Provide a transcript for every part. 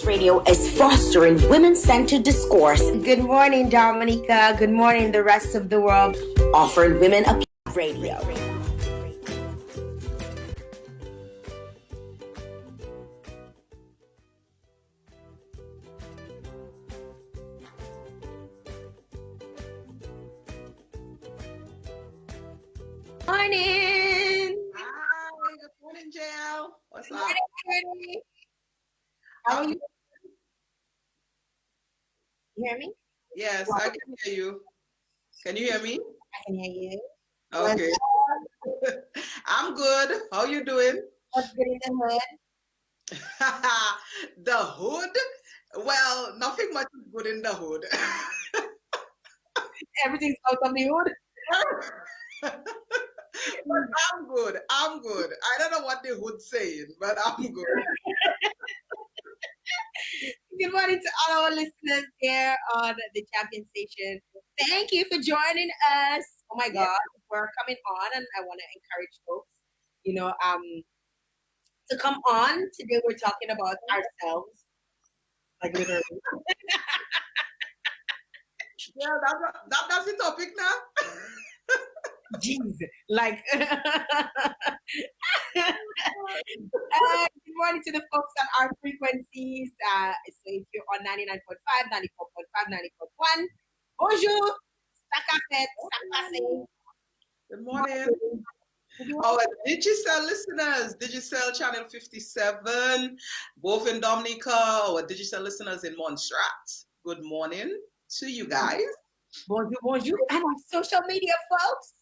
Vibes Radio is fostering women-centered discourse. Good morning, Dominica. Good morning, the rest of the world. Offering women a radio. Morning. Hi, good morning, Jael. What's up? How are you? You hear me? Yes, I can hear you. Can you hear me? I can hear you. Okay. I'm good. How you doing? What's good in the hood? The hood? Well, nothing much is good in the hood. Everything's out of the hood. But I'm good. I'm good. I don't know what the hood's saying, but I'm good. Good morning to all our listeners here on the Champion Station. Thank you for joining us. Oh my God, we're coming on, and I want to encourage folks, to come on. Today we're talking about ourselves, like literally. Yeah, that's the topic now. Jeez, like. Good morning to the folks on our frequencies. So if you're on 99.5, 94.5, 90.1, bonjour, Good morning. Our Digicel listeners, Digicel Channel 57, both in Dominica, our Digicel listeners in Montserrat. Good morning to you guys. Bonjour, bonjour. And on social media, folks.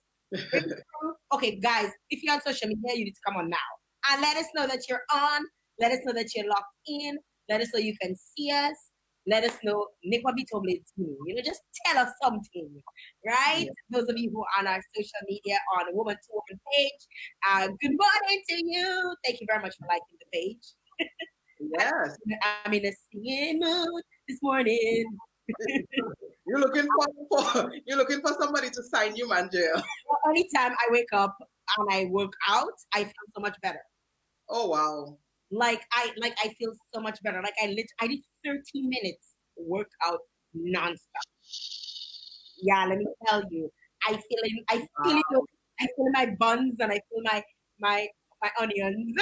Okay, guys, if you're on social media, you need to come on now and let us know that you're on. Let us know that you're locked in. Let us know you can see us. Let us know. Just tell us something, right? Yeah. Those of you who are on our social media on Woman2Woman page, good morning to you. Thank you very much for liking the page. Yes. I'm in a singing mood this morning. You're looking for somebody to sign you, man, Jael. Well, anytime I wake up and I work out, I feel so much better. Oh wow! Like I feel so much better. Like I did 30 minutes workout nonstop. Yeah, let me tell you, I feel my buns and I feel my onions.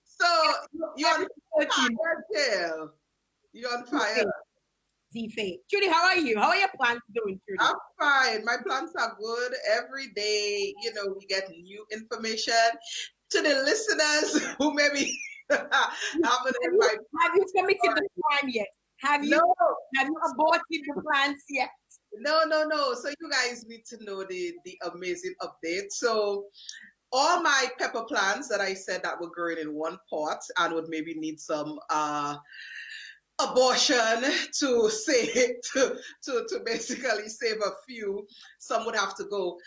So you're on fire, Jael. You're on fire. Z-Faye. Trudy, how are you? How are your plants doing, Trudy? I'm fine. My plants are good. Every day, we get new information. To the listeners who maybe haven't heard my... Have you committed the crime yet? Have you aborted the plants yet? No. So you guys need to know the amazing update. So all my pepper plants that I said that were growing in one pot and would maybe need some abortion to basically save a few, some would have to go.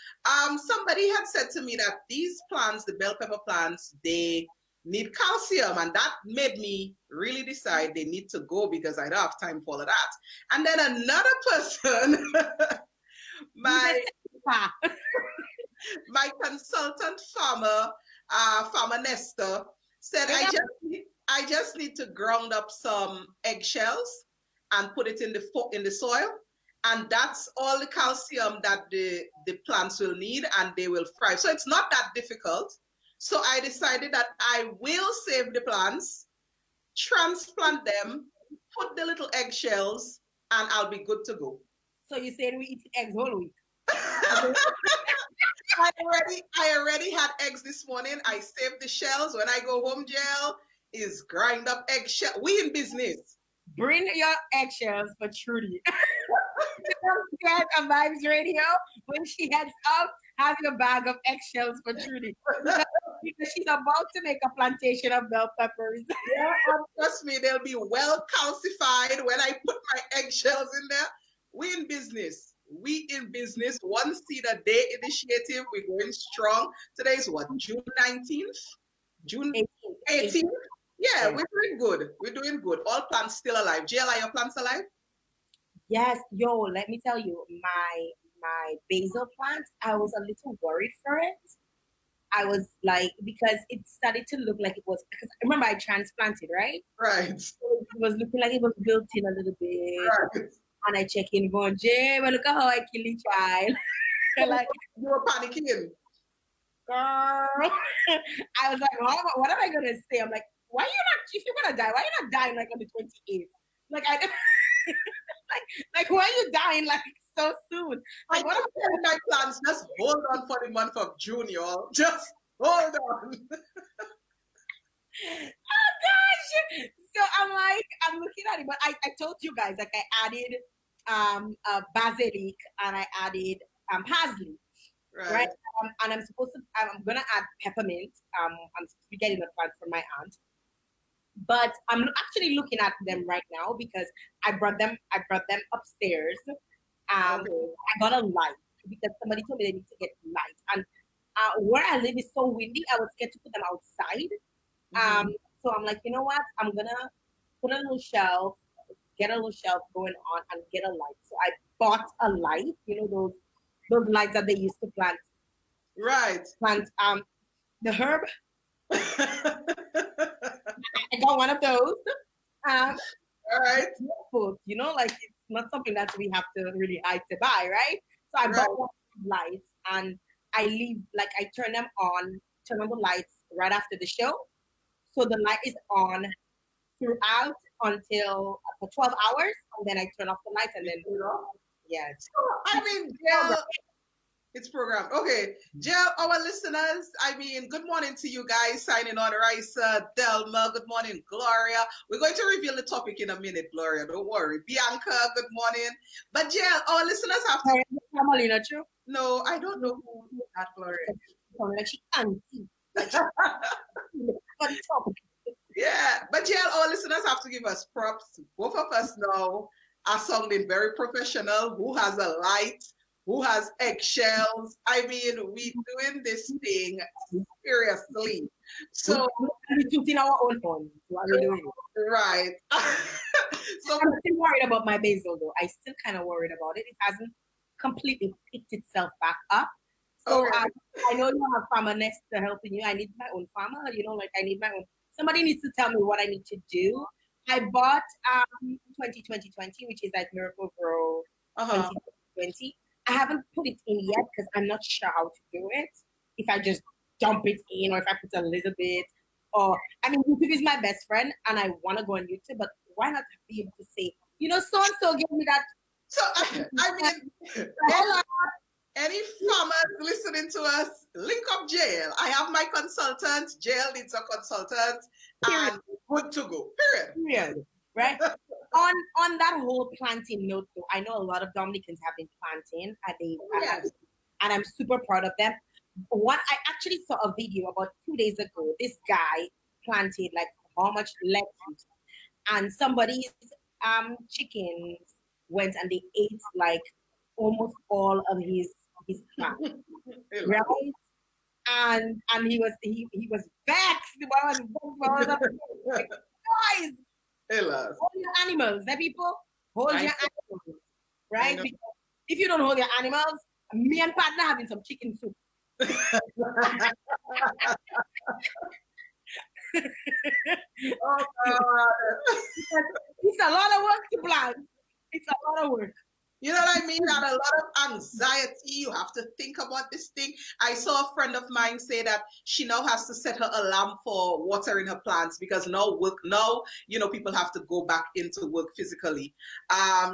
Somebody had said to me that these plants, the bell pepper plants, they need calcium, and that made me really decide they need to go because I don't have time for all of that. And then another person, my consultant farmer, Farmer Nestor, said, I just need to ground up some eggshells and put it in the soil, and that's all the calcium that the plants will need, and they will thrive. So it's not that difficult. So I decided that I will save the plants, transplant them, put the little eggshells, and I'll be good to go. So you said we eat eggs whole week? I already had eggs this morning. I saved the shells. When I go home, Jael, is grind up eggshell. We in business. Bring your eggshells for Trudy. On Vibes Radio, when she heads up, have your bag of eggshells for Trudy. Because she's about to make a plantation of bell peppers. Yeah, trust me, they'll be well calcified when I put my eggshells in there. We in business. We in business. One seed a day initiative. We're going strong. Today's what? June 19th? June 18th? Yeah, we're doing good. We're doing good. All plants still alive. Jael, are your plants alive? Yes. Yo, let me tell you, my basil plant, I was a little worried for it I was like, because it started to look like it was, because remember I transplanted, right? Right. So it was looking like it was built in a little bit. Right. And I check in, going, Jay, well, look at how I kill the child. Like, you were panicking. girl. I was like, what am I gonna say? I'm like, why are you not? If you're gonna die, why are you not dying like on the 28th? Like I, like why are you dying like so soon? Like I kept telling my plans, just hold on for the month of June, y'all. Just hold on. Oh gosh! So I'm like, I'm looking at it, but I told you guys, like I added basilic and I added parsley. Right. And I'm gonna add peppermint. I'm supposed to be getting a plant from my aunt, but I'm actually looking at them right now because I brought them upstairs. I got a light because somebody told me they need to get light, and where I live is so windy. I was scared to put them outside. So I'm like, you know what? I'm gonna put a little shelf, get a little shelf going on, and get a light. So I bought a light. You know those lights that they used to plant. Right. Plant the herb. I got one of those. All right. Food, you know, like it's not something that we have to really hide to buy, right? So I bought one of these lights and I turn on the lights right after the show. So the light is on throughout until for 12 hours, and then I turn off the lights and then yeah. So, I mean, Jael, it's programmed. Okay, Jael, our listeners, I mean, good morning to you guys signing on. Raisa, Delma, good morning, Gloria. We're going to reveal the topic in a minute, Gloria. Don't worry. Bianca, good morning. But Jael, our listeners have to. Family, not true? No, I don't know who that Gloria. Like she can't see. Yeah, but Jael, our listeners have to give us props. Both of us now are sounding very professional. Who has a light? Who has eggshells? I mean, we doing this thing seriously. So we're shooting our own phone. What are we doing? Right. So I'm still worried about my basil though. I still kind of worried about it. It hasn't completely picked itself back up. So I know you have farmer next to helping you. I need my own farmer. You know, like I need my own. Somebody needs to tell me what I need to do. I bought 2020, which is like Miracle Grow 2020. I haven't put it in yet because I'm not sure how to do it. If I just dump it in or if I put a little bit. Or, I mean, YouTube is my best friend and I want to go on YouTube, but why not be able to say, you know, so-and-so give me that. So, I mean, any farmers listening to us, link up Jael. I have my consultant. Jael needs a consultant. And good to go. Period. Right? on that whole planting note, though, I know a lot of Dominicans have been planting, and I'm super proud of them. I actually saw a video about 2 days ago. This guy planted like how much lettuce, and somebody's chickens went and they ate like almost all of his plants, right? And he was vexed. Guys, hold your animals, people. Hold your animals, right? Because if you don't hold your animals, me and partner having some chicken soup. Oh God. It's a lot of work to plan. It's a lot of work. You know what I mean? And a lot of anxiety. You have to think about this thing. I saw a friend of mine say that she now has to set her alarm for watering her plants because now, you know, people have to go back into work physically.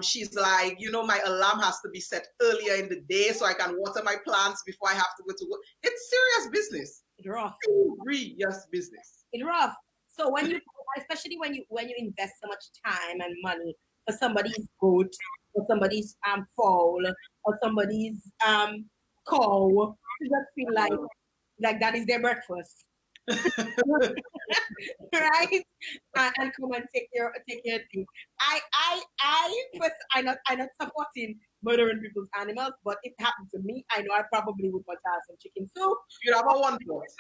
She's like, you know, my alarm has to be set earlier in the day so I can water my plants before I have to go to work. It's serious business. It's rough. Serious business. It's rough. So when you, especially when you invest so much time and money for somebody's goat, or somebody's fowl, or somebody's cow, you just feel like that is their breakfast. Right? And come and take your thing. I'm not supporting murdering people's animals, but if it happened to me, I know I probably would want to have some chicken soup. You'd have a one pot.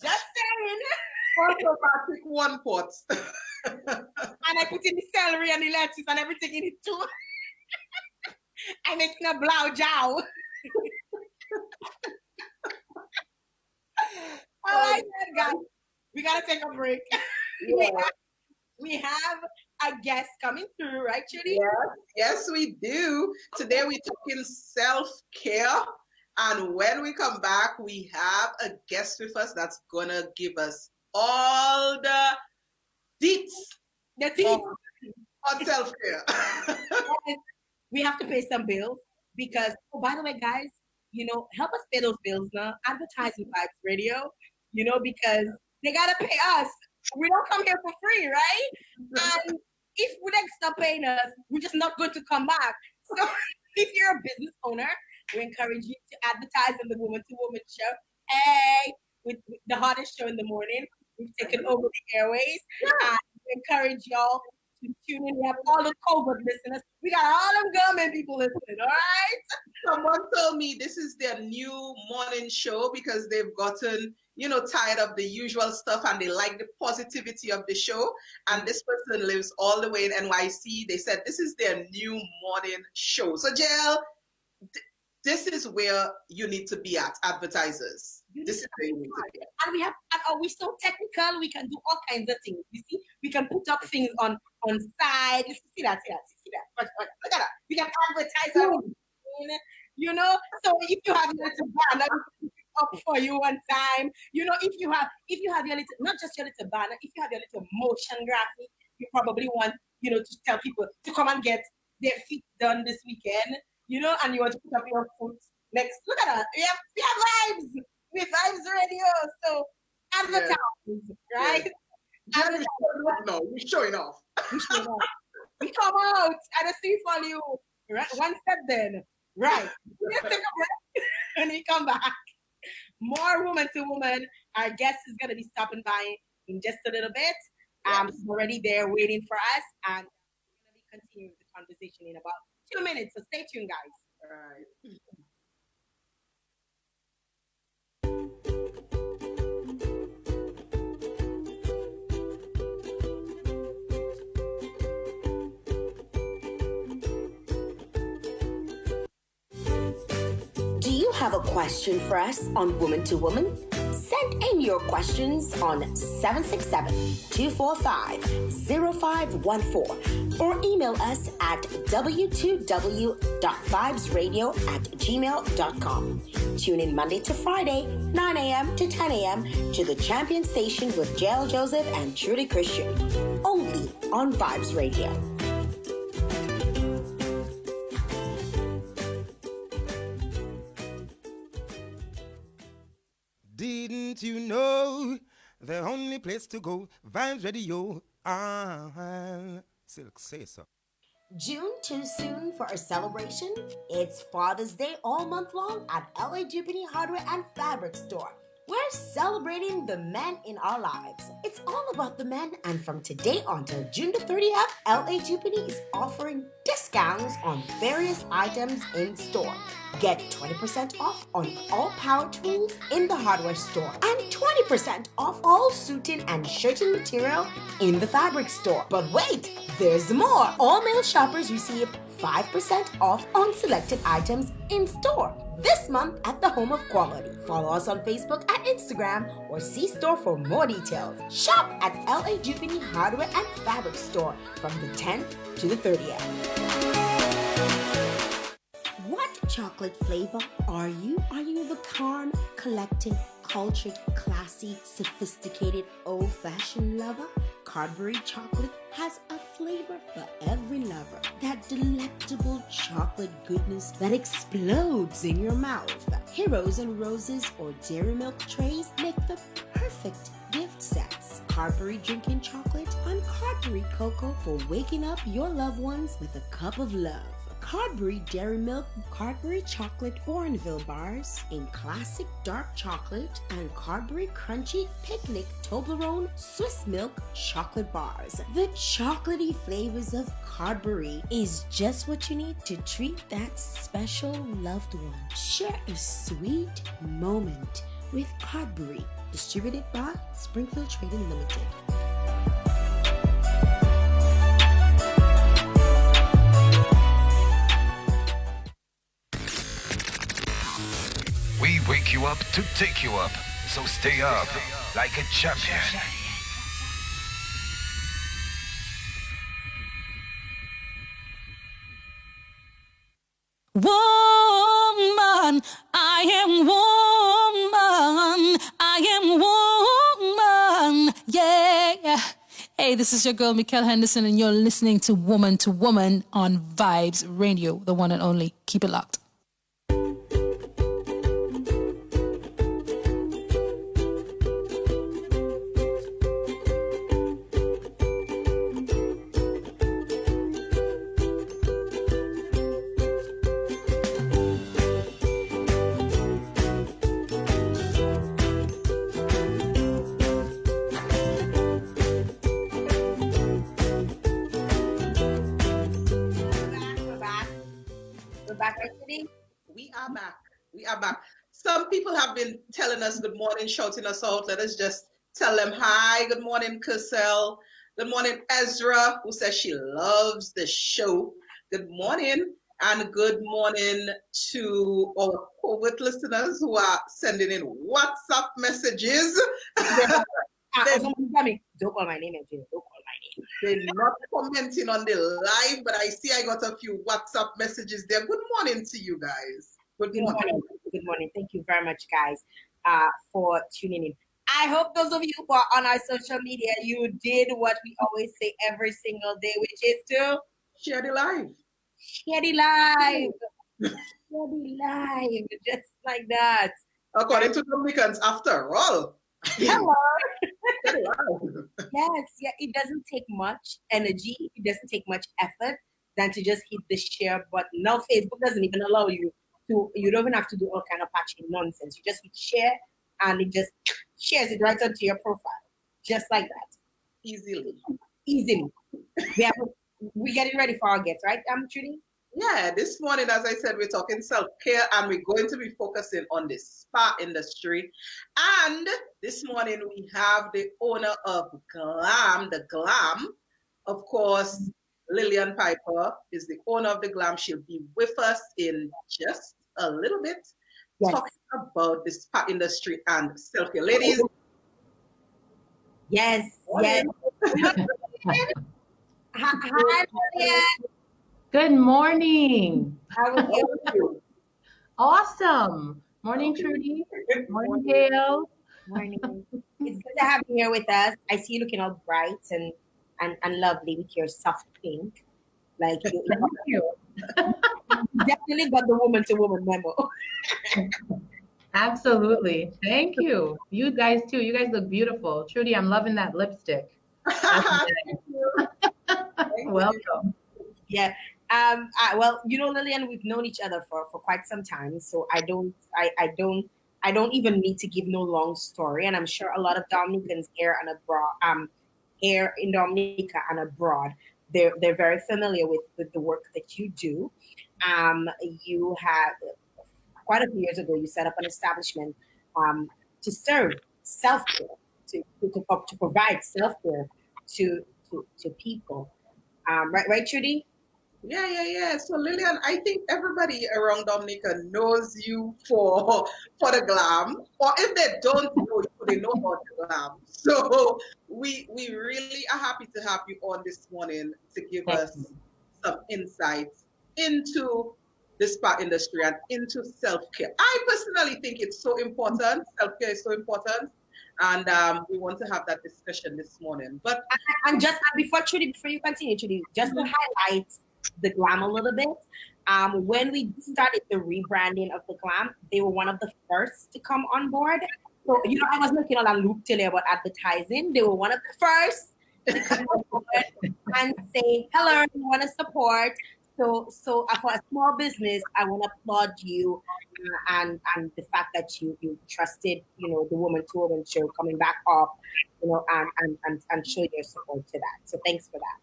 Just saying. Automatic one pot. And I put in the celery and the lettuce and everything in it too. I'm making a blow jow. All right, guys. We gotta take a break. Yeah. we have a guest coming through, right, Trudy? Yes, we do. Today we're talking self-care. And when we come back, we have a guest with us that's gonna give us all the deets The team. on self-care. We have to pay some bills because, oh, by the way, guys, help us pay those bills now. Advertising Vibes Radio, because they gotta pay us. We don't come here for free, right? And if we don't stop paying us, we're just not going to come back. So if you're a business owner, we encourage you to advertise on the Woman2Woman show. Hey, with the hottest show in the morning. We've taken over the airways. And we encourage y'all to tune in. We have all the COVID listeners. We got all them government people listening, all right? Someone told me this is their new morning show because they've gotten, tired of the usual stuff and they like the positivity of the show. And this person lives all the way in NYC. They said this is their new morning show. So, Jael, this is where you need to be at, advertisers. This is where you need to be at. And we're so technical, we can do all kinds of things. You see, we can put up things on side. You see that. Look at that. We can advertise everything, So if you have your little banner, we can put it up for you one time. If you have your little, not just your little banner, if you have your little motion graphic, you probably want, to tell people to come and get their feet done this weekend. And you want to put up your foot next. Look at that. We have vibes. We have Vibes Radio. So advertise, right? Advertise. No, we're showing off. We come out and I see for you. Right? One step then. Right. Let's take a break and we come back. More Woman2Woman. Our guest is going to be stopping by in just a little bit. She's already there waiting for us. And we're going to be continuing the conversation in about 2 minutes, so stay tuned, guys. All right. Do you have a question for us on Woman2Woman? Send in your questions on 767-245-0514 or email us at w2w.vibesradio@gmail.com. Tune in Monday to Friday, 9 a.m. to 10 a.m. to the Champion Station with Jael Joseph and Trudy Christian. Only on Vibes Radio. Didn't you know the only place to go, Vibes Radio? Silk say so. June too soon for a celebration? It's Father's Day all month long at LA Jupiter Hardware and Fabric Store. We're celebrating the men in our lives. It's all about the men, and from today on till June the 30th, LA Jupiter is offering discounts on various items in store. Get 20% off on all power tools in the hardware store and 20% off all suiting and shirting material in the fabric store. But wait, there's more. All male shoppers receive 5% off on selected items in store this month at the Home of Quality. Follow us on Facebook and Instagram or see store for more details. Shop at LA Jupiter Hardware and Fabric Store from the 10th to the 30th. What chocolate flavor are you? Are you the calm, collected, cultured, classy, sophisticated, old-fashioned lover? Cadbury chocolate has a flavor for every lover. That delectable chocolate goodness that explodes in your mouth. Heroes and Roses or Dairy Milk trays make the perfect gift sets. Cadbury drinking chocolate and Cadbury cocoa for waking up your loved ones with a cup of love. Cadbury Dairy Milk, Cadbury Chocolate Bournville bars in classic dark chocolate and Cadbury Crunchy Picnic Toblerone Swiss Milk chocolate bars. The chocolatey flavors of Cadbury is just what you need to treat that special loved one. Share a sweet moment with Cadbury. Distributed by Springfield Trading Limited. you up to take you up. So stay up like a champion. Woman, I am woman. I am woman. Yeah. Hey, this is your girl, Mikkel Henderson, and you're listening to Woman2Woman on Vibes Radio, the one and only. Keep it locked. We are back. We are back. Some people have been telling us good morning, shouting us out. Let us just tell them hi. Good morning, Cassell. Good morning, Ezra, who says she loves the show. Good morning. And good morning to our COVID listeners who are sending in WhatsApp messages. Don't call my name, Don't call my name. They're not commenting on the live, but I see I got a few WhatsApp messages there. Good morning to you guys. Good morning. Good morning. Thank you very much, guys, for tuning in. I hope those of you who are on our social media, you did what we always say every single day, which is to share the live. Share the live. Share the live. Just like that. According to Dominicans, after all. Hello. Yes, yeah. It doesn't take much energy. It doesn't take much effort than to just hit the share button. Now Facebook doesn't even allow you to. You don't even have to do all kind of patching nonsense. You just hit share, and it just shares it right onto your profile, just like that. Easily. We getting ready for our guests, right, Trudy? Yeah, this morning, as I said, we're talking self-care, and we're going to be focusing on the spa industry. And this morning, we have the owner of Glam, the Glam. Of course, Lilian Piper is the owner of the Glam. She'll be with us in just a little bit, talking about the spa industry and self-care. Ladies. Yes. Hi, Lilian. Good morning. How are you? Awesome. Morning, Trudy. Morning, Jael. Morning. It's good to have you here with us. I see you looking all bright and lovely with your soft pink. Like you definitely got the Woman2Woman memo. Absolutely. Thank you. You guys too. You guys look beautiful. Trudy, I'm loving that lipstick. Welcome. Yeah. Well, Lilian, we've known each other for quite some time, so I don't even need to give no long story, and I'm sure a lot of Dominicans here and abroad, here in Dominica and abroad, they're very familiar with the work that you do. You have quite a few years ago, you set up an establishment to serve self-care, to provide self-care to people. Right, Trudy? Yeah. So Lilian, I think everybody around Dominica knows you for the Glam, or if they don't know you, they know about the Glam. So we really are happy to have you on this morning to give us some insights into the spa industry and into self-care. I personally think it's so important. Self-care is so important. And we want to have that discussion this morning. But and just before you continue, Trudy, just to highlight the Glam a little bit. When we started the rebranding of the Glam, they were one of the first to come on board. So, I was making all that loop today about advertising. They were one of the first to come on board and say, hello, we want to support. So for a small business, I want to applaud you and the fact that you trusted, the Woman2Woman show coming back up, and show your support to that. So thanks for that.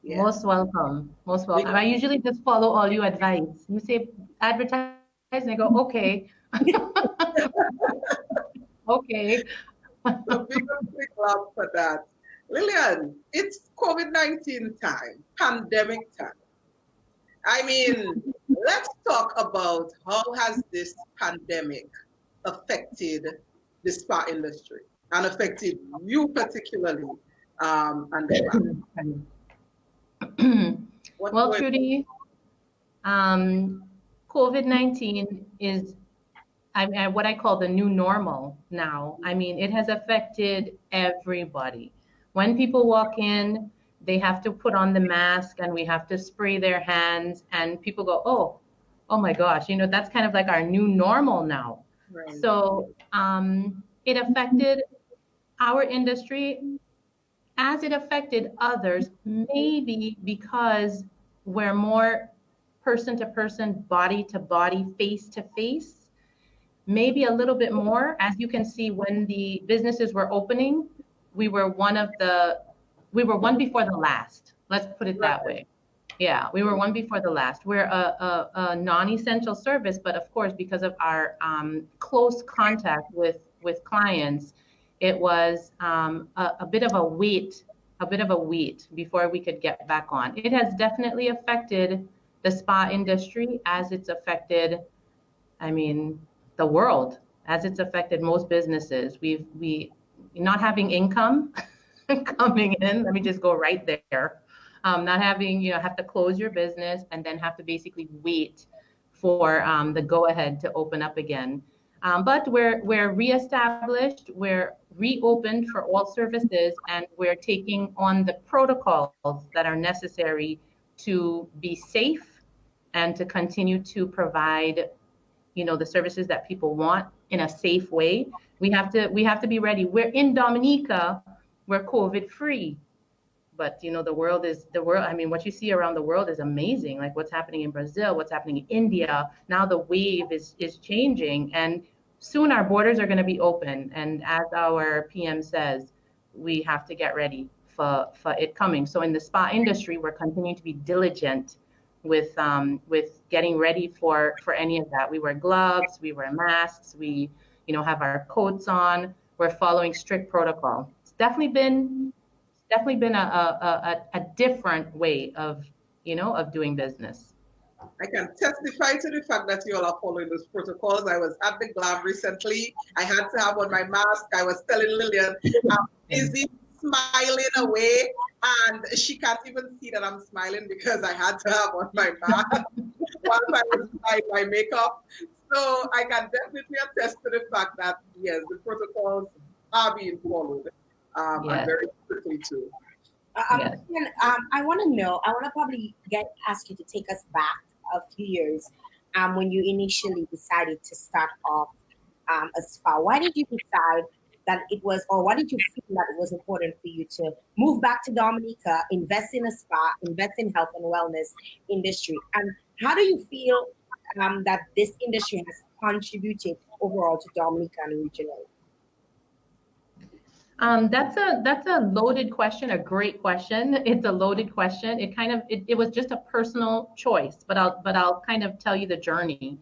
Yeah. Most welcome. I usually just follow all your advice. You say advertise, and I go, okay. Okay. So big love for that. Lilian, it's COVID-19 time, pandemic time. I mean, let's talk about how has this pandemic affected the spa industry and affected you particularly, and the Well, Trudy, COVID-19 is what I call the new normal now. I mean, it has affected everybody. When people walk in, they have to put on the mask and we have to spray their hands, and people go, oh my gosh, that's kind of like our new normal now. Right. So it affected our industry as it affected others, maybe because we're more person to person, body to body, face to face, maybe a little bit more. As you can see, when the businesses were opening, we were one before the last. Let's put it that way. Yeah, we were one before the last. We're a non-essential service, but of course, because of our close contact with clients, it was a bit of a wait before we could get back on. It has definitely affected the spa industry as it's affected, the world, as it's affected most businesses. We not having income coming in. Let me just go right there. Not having, have to close your business and then have to basically wait for the go ahead to open up again. But we're reestablished, we're reopened for all services, and we're taking on the protocols that are necessary to be safe and to continue to provide, the services that people want in a safe way. We have to be ready. We're in Dominica, we're COVID free. But the world. What you see around the world is amazing. Like what's happening in Brazil, what's happening in India. Now the wave is changing, and soon our borders are going to be open. And as our PM says, we have to get ready for it coming. So in the spa industry, we're continuing to be diligent with getting ready for any of that. We wear gloves, we wear masks, we have our coats on. We're following strict protocol. It's definitely been a different way of doing business. I can testify to the fact that you all are following those protocols. I was at the Glam recently. I had to have on my mask. I was telling Lilian, I'm busy smiling away, and she can't even see that I'm smiling because I had to have on my mask while I was applying my makeup. So I can definitely attest to the fact that, yes, the protocols are being followed. And very quickly too. I want to probably ask you to take us back a few years when you initially decided to start off a spa. Why did you decide that it was, or why did you feel that it was important for you to move back to Dominica, invest in a spa, invest in health and wellness industry? And how do you feel that this industry has contributed overall to Dominica and regionally? That's a loaded question, a great question. It's a loaded question. It was just a personal choice, but I'll kind of tell you the journey.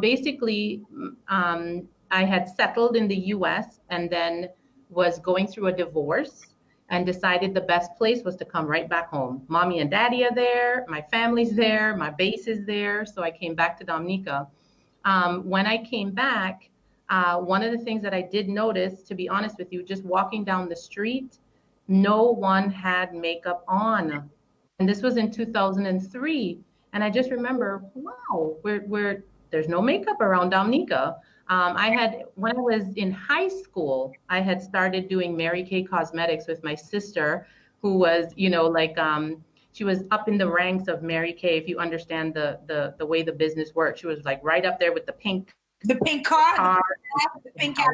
Basically, I had settled in the US and then was going through a divorce and decided the best place was to come right back home. Mommy and daddy are there, my family's there, my base is there. So I came back to Dominica. When I came back, one of the things that I did notice, to be honest with you, just walking down the street, no one had makeup on. And this was in 2003. And I just remember, wow, there's no makeup around Dominica. When I was in high school, I had started doing Mary Kay Cosmetics with my sister, who was, she was up in the ranks of Mary Kay, if you understand the way the business works. She was like right up there with the pink car. The pink car.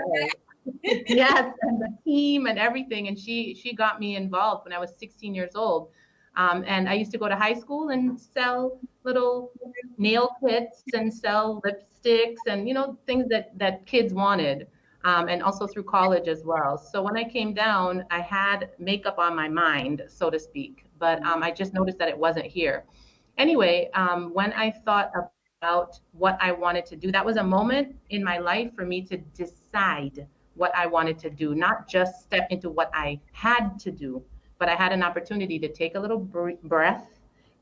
Yes, and the team and everything. And she got me involved when I was 16 years old. And I used to go to high school and sell little nail kits and sell lipsticks and, things that kids wanted. And also through college as well. So when I came down, I had makeup on my mind, so to speak, but I just noticed that it wasn't here. Anyway, when I thought about what I wanted to do, that was a moment in my life for me to decide what I wanted to do, not just step into what I had to do, but I had an opportunity to take a little breath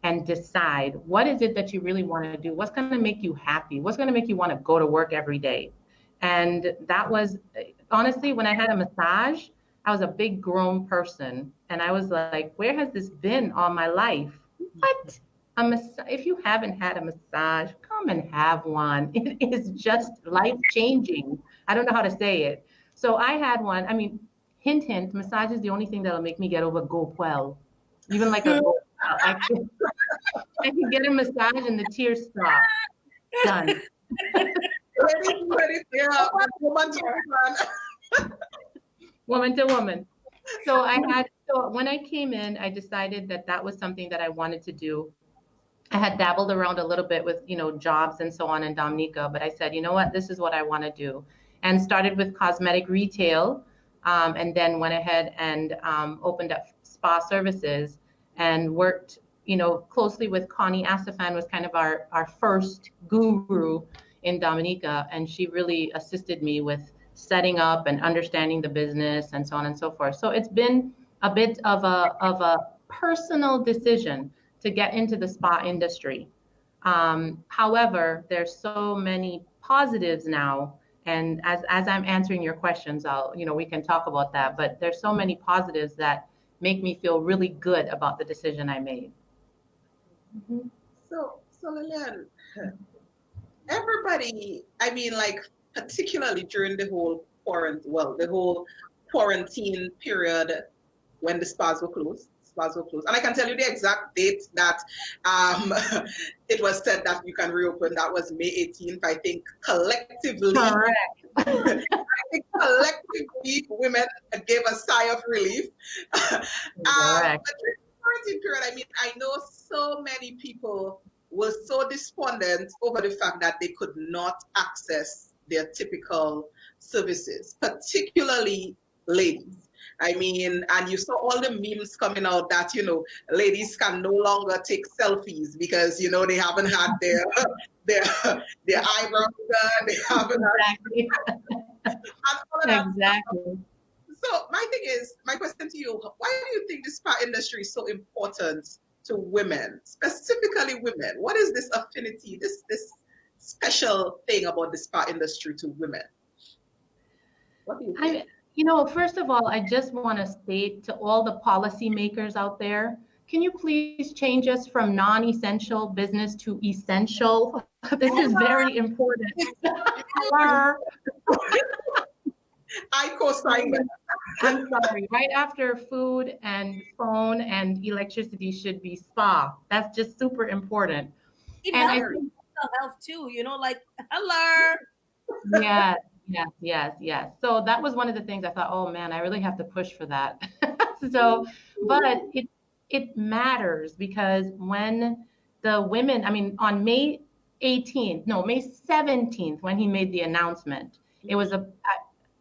and decide, what is it that you really want to do? What's going to make you happy? What's going to make you want to go to work every day? And that was, honestly, when I had a massage, I was a big grown person. And I was like, where has this been all my life? What? If you haven't had a massage, come and have one. It is just life changing. I don't know how to say it. So I had one. I mean, hint, hint, massage is the only thing that'll make me get over go well. Even like a go I can get a massage and the tears stop. Done. Yeah, woman to woman. Woman to woman. So when I came in, I decided that that was something that I wanted to do. I had dabbled around a little bit with, jobs and so on in Dominica, but I said, you know what, this is what I want to do. And started with cosmetic retail, and then went ahead and opened up spa services and worked, closely with Connie Asafan was kind of our first guru in Dominica. And she really assisted me with setting up and understanding the business and so on and so forth. So it's been a bit of a personal decision to get into the spa industry. However, there's so many positives now. And as I'm answering your questions, we can talk about that, but there's so many positives that make me feel really good about the decision I made. Mm-hmm. So Lilian, everybody, I mean, like, particularly during the whole quarantine period when the spas were closed. And I can tell you the exact date that it was said that you can reopen. That was May 18th, I think, collectively. Correct. I think collectively women gave a sigh of relief. But during the quarantine period, I mean, I know so many people were so despondent over the fact that they could not access their typical services, particularly ladies. I mean, and you saw all the memes coming out that, ladies can no longer take selfies because, they haven't had their eyebrows done, they haven't had Exactly. So my question to you, why do you think the spa industry is so important to women, specifically women? What is this affinity, this special thing about the spa industry to women? What do you think? First of all, I just want to state to all the policymakers out there, can you please change us from non-essential business to essential? This is very important. I co-sign that. I'm sorry. Right after food and phone and electricity should be spa. That's just super important. And I think mental health too, like, hello. Yes. So that was one of the things I thought, oh man, I really have to push for that. But it matters because when the women, I mean, on May 17th, when he made the announcement, it was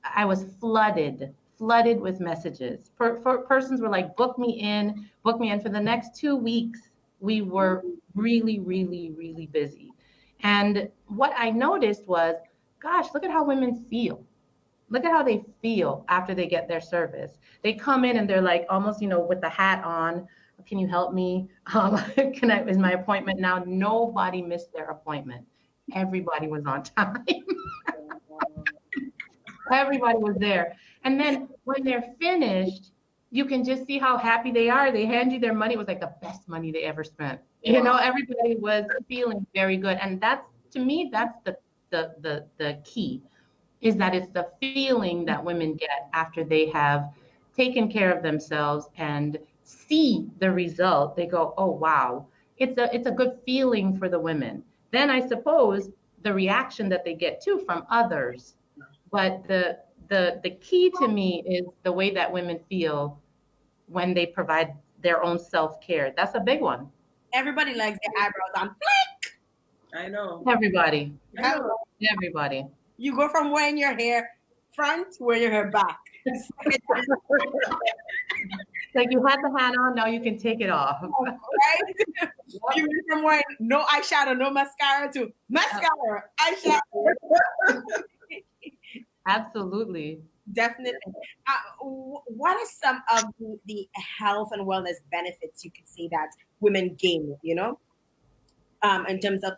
I was flooded with messages. Persons were like, book me in for the next 2 weeks. We were really, really, really busy. And what I noticed was, gosh, look at how women feel. Look at how they feel after they get their service. They come in and they're like almost, with the hat on. Can you help me? Is my appointment now? Nobody missed their appointment. Everybody was on time. Everybody was there. And then when they're finished, you can just see how happy they are. They hand you their money. It was like the best money they ever spent. Everybody was feeling very good. And that's, to me, that's the key, is that it's the feeling that women get after they have taken care of themselves and see the result. They go, oh, wow. It's a good feeling for the women. Then I suppose the reaction that they get too from others. But the key to me is the way that women feel when they provide their own self-care. That's a big one. Everybody likes their eyebrows on flick. I know. Everybody. Everybody. You go from wearing your hair front to wearing your hair back. Like you had the hat on, now you can take it off. Right? You went from wearing no eyeshadow, no mascara to mascara, eyeshadow. Absolutely. Definitely. What are some of the health and wellness benefits you could say that women gain, in terms of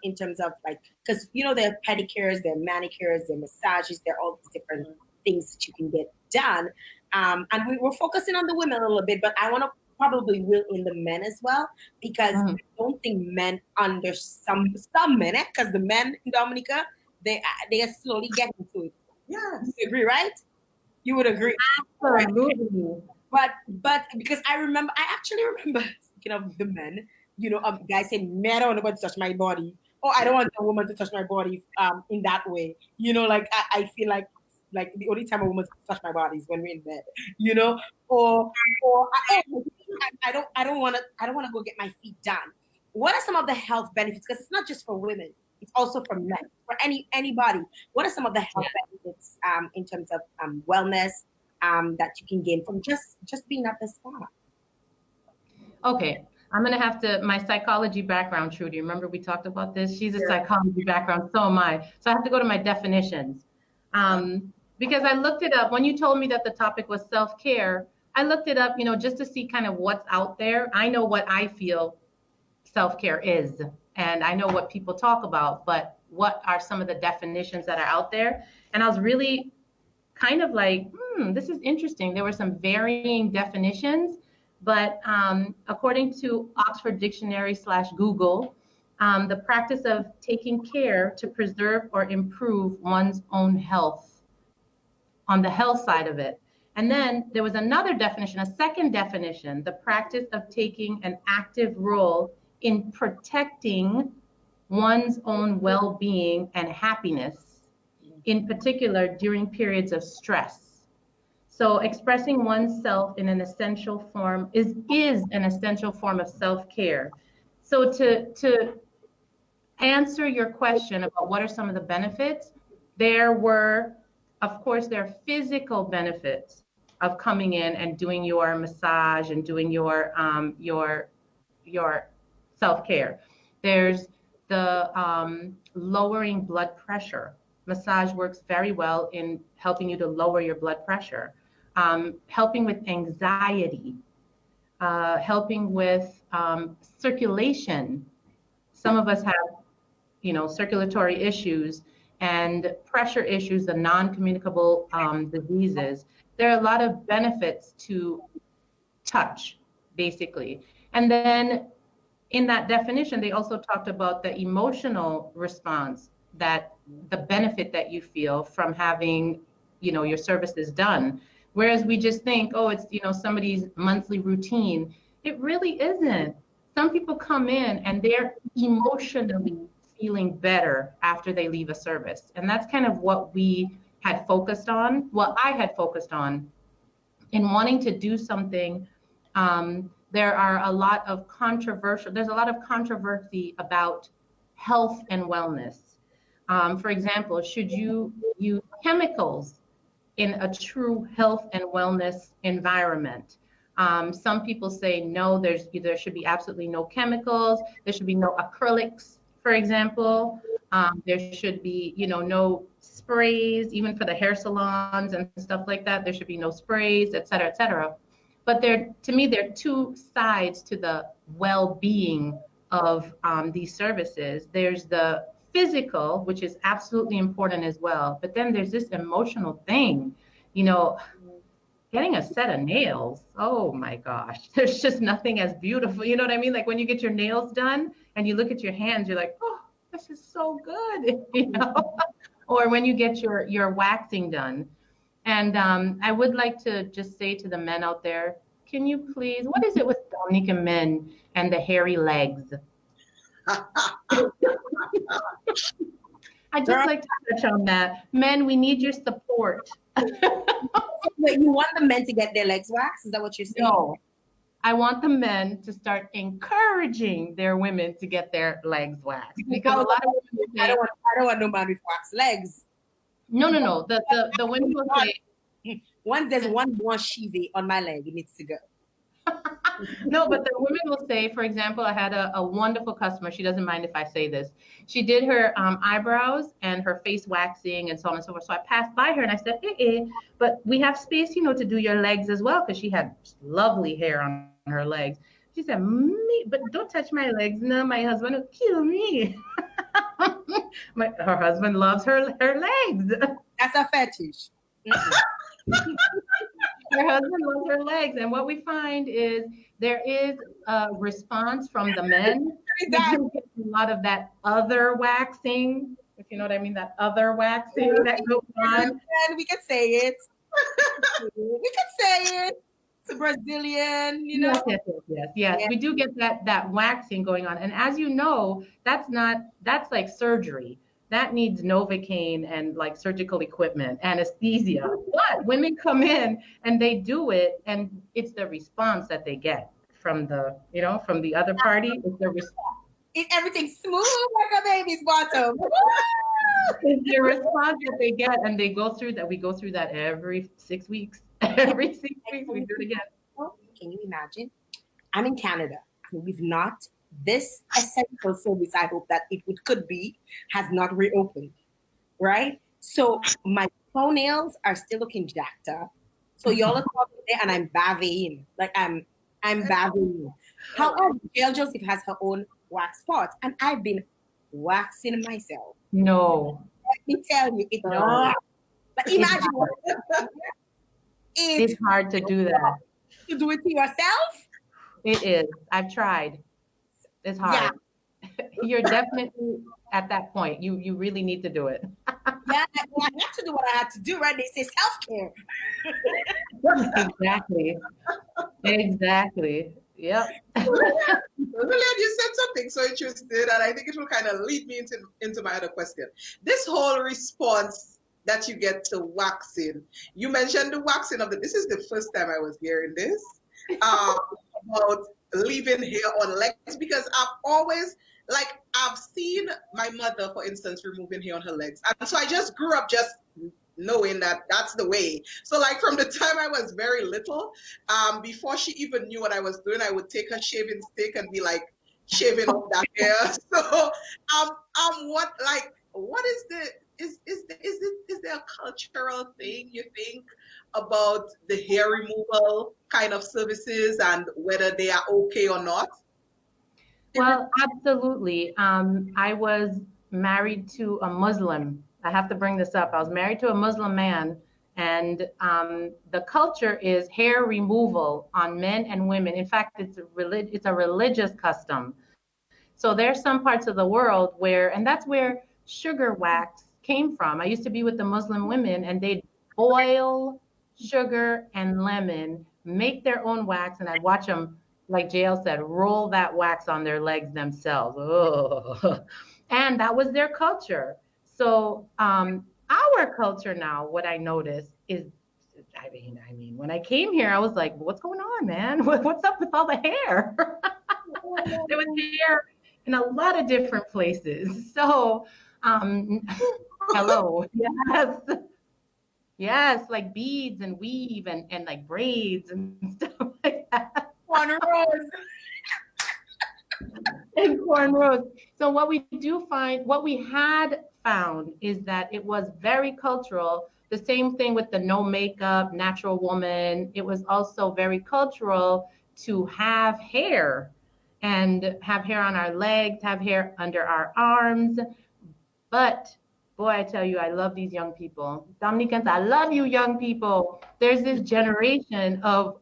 like, because there are pedicures, there are manicures, there are massages, there are all these different things that you can get done. And we were focusing on the women a little bit, but I want to probably reel in the men as well, because I don't think men under some men, because the men in Dominica, they are slowly getting to it. Yes. You agree, right? You would agree. Absolutely. But because I actually remember, speaking of the men, guys saying, "Man, I don't want nobody to touch my body," or "I don't want a woman to touch my body," in that way. Like I feel like the only time a woman touch my body is when we're in bed, or I don't want to go get my feet done. What are some of the health benefits? Because it's not just for women; it's also for men, for anybody. What are some of the health benefits in terms of wellness that you can gain from just being at the spa? Okay, I'm gonna have to, my psychology background, Trudy, remember we talked about this? She's a psychology background, so am I. So I have to go to my definitions. Because I looked it up, when you told me that the topic was self-care, I looked it up, just to see kind of what's out there. I know what I feel self-care is, and I know what people talk about, but what are some of the definitions that are out there? And I was really kind of like, this is interesting. There were some varying definitions, but according to Oxford Dictionary / Google, the practice of taking care to preserve or improve one's own health, on the health side of it. And then there was another definition, a second definition, the practice of taking an active role in protecting one's own well-being and happiness, in particular during periods of stress. So expressing oneself in an essential form is an essential form of self-care. So to answer your question about what are some of the benefits, of course, there are physical benefits of coming in and doing your massage and doing your self-care. There's the lowering blood pressure. Massage works very well in helping you to lower your blood pressure, helping with anxiety, helping with circulation. Some of us have, circulatory issues and pressure issues, the non-communicable diseases. There are a lot of benefits to touch, basically. And then in that definition, they also talked about the emotional response, that the benefit that you feel from having, your services done. Whereas we just think, oh, it's, somebody's monthly routine. It really isn't. Some people come in and they're emotionally feeling better after they leave a service. And that's kind of what we had focused on, what I had focused on in wanting to do something. There's a lot of controversy about health and wellness. For example, should you use chemicals in a true health and wellness environment? Some people say no, there should be absolutely no chemicals. There should be no acrylics, for example. There should be, no sprays, even for the hair salons and stuff like that. There should be no sprays, et cetera, et cetera. But to me, there are two sides to the well-being of these services. There's the physical, which is absolutely important as well. But then there's this emotional thing, getting a set of nails. Oh my gosh, there's just nothing as beautiful. You know what I mean? Like when you get your nails done and you look at your hands, you're like, oh, this is so good, Or when you get your waxing done. And I would like to just say to the men out there, can you please, what is it with Dominican men and the hairy legs? I just like to touch on that. Men, we need your support. Wait, you want the men to get their legs waxed? Is that what you're saying? No. I want the men to start encouraging their women to get their legs waxed. Because a lot of women say, I don't want no man with waxed legs. No. The women will say, once there's one more shivi on my leg, it needs to go. No, but the women will say, for example, I had a wonderful customer. She doesn't mind if I say this. She did her eyebrows and her face waxing and so on and so forth. So I passed by her and I said, but we have space, to do your legs as well, because she had lovely hair on her legs. She said, me, but don't touch my legs. No, my husband will kill me. Her husband loves her legs. That's a fetish. Her husband loves her legs. And what we find is there is a response from the men. We do get a lot of that other waxing, if you know what I mean, that other waxing that goes on. And we could say it. We could say it. It's a Brazilian, you know. Yes. We do get that waxing going on. And as you know, that's like surgery. That needs Novocaine and like surgical equipment, anesthesia. But women come in and they do it, and it's the response that they get from the other party. It's the response. Everything's smooth like a baby's bottom. It's the response that they get, and they go through that. We go through that every 6 weeks. Every 6 weeks we do it again. Can you imagine? I'm in Canada. We've not, this essential service, I hope that could be, has not reopened, right? So my toenails are still looking jacked up. So y'all are talking there and I'm bathing. Like I'm bathing. However, Jael Joseph has her own wax spot, and I've been waxing myself. No. Let me tell you, it's not. But imagine it's hard to do that. To do it to yourself? It is. I've tried. It's hard. Yeah. You're definitely at that point. You really need to do it. Yeah, I have to do what I have to do, right? They say self-care. Exactly. Yep. Lilian, you said something so interesting, and I think it will kind of lead me into my other question. This whole response that you get to waxing, you mentioned the waxing of this is the first time I was hearing this, about leaving hair on legs, because I've seen my mother, for instance, removing hair on her legs. And so I just grew up just knowing that that's the way. So like from the time I was very little, before she even knew what I was doing, I would take her shaving stick and be like shaving off that hair. So what is there a cultural thing you think about the hair removal kind of services and whether they are okay or not? Well, absolutely. I was married to a Muslim. I have to bring this up. I was married to a Muslim man, and the culture is hair removal on men and women. In fact, it's a religious custom. So there's some parts of the world where, and that's where sugar wax came from. I used to be with the Muslim women, and they'd boil sugar and lemon, make their own wax, and I'd watch them, like Jael said, roll that wax on their legs themselves. Oh. And that was their culture. So our culture now, what I noticed is, I mean, when I came here, I was like, what's going on, man? What's up with all the hair? There was hair in a lot of different places. So, hello. Yes, like beads and weave and like braids and stuff like that. Cornrows. And cornrows. So what we had found is that it was very cultural. The same thing with the no makeup, natural woman. It was also very cultural to have hair and have hair on our legs, have hair under our arms. But boy, I tell you, I love these young people. Dominicans, I love you young people. There's this generation of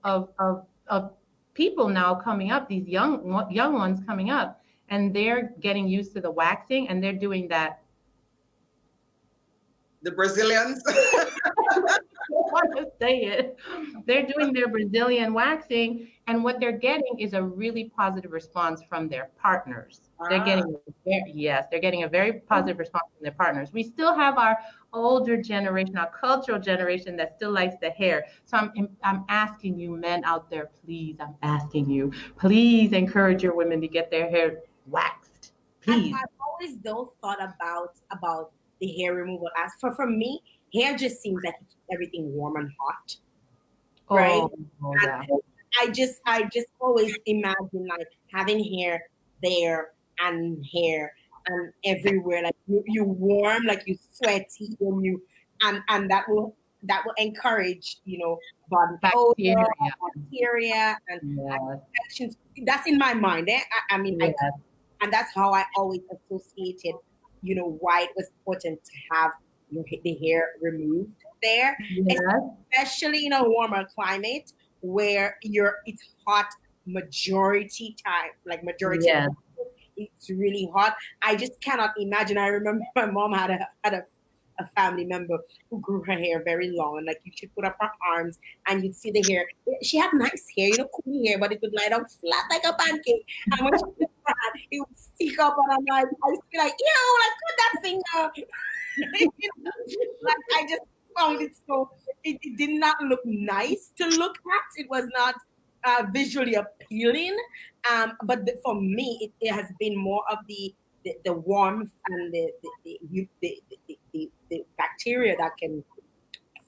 people now coming up, these young ones coming up, and they're getting used to the waxing, and they're doing that. The Brazilians. I want to say it. They're doing their Brazilian waxing, and what they're getting is a really positive response from their partners. They're getting a very positive response from their partners. We still have our older generation, our cultural generation that still likes the hair. So I'm asking you, men out there, please, I'm asking you, please encourage your women to get their hair waxed. Please. I've always though thought about the hair removal. As for me, hair just seems like it keeps everything warm and hot, right? Yeah. I just always imagine like having hair there and hair and everywhere, like you warm, like you sweaty, and that will that will encourage, body Bacteria. odor, bacteria, and infections. That's in my mind. I mean, and that's how I always associated, why it was important to have the hair removed there, especially in a warmer climate where it's hot majority time, like majority of it's really hot. I just cannot imagine. I remember my mom had a family member who grew her hair very long, and like you should put up her arms and you'd see the hair. She had nice hair, cool hair, but it would lie down flat like a pancake. And when she put her hand, it would stick up, and I used to be like, like put that finger. Like I just found it so. It did not look nice to look at. It was not visually appealing. But for me, it has been more of the warmth and the bacteria that can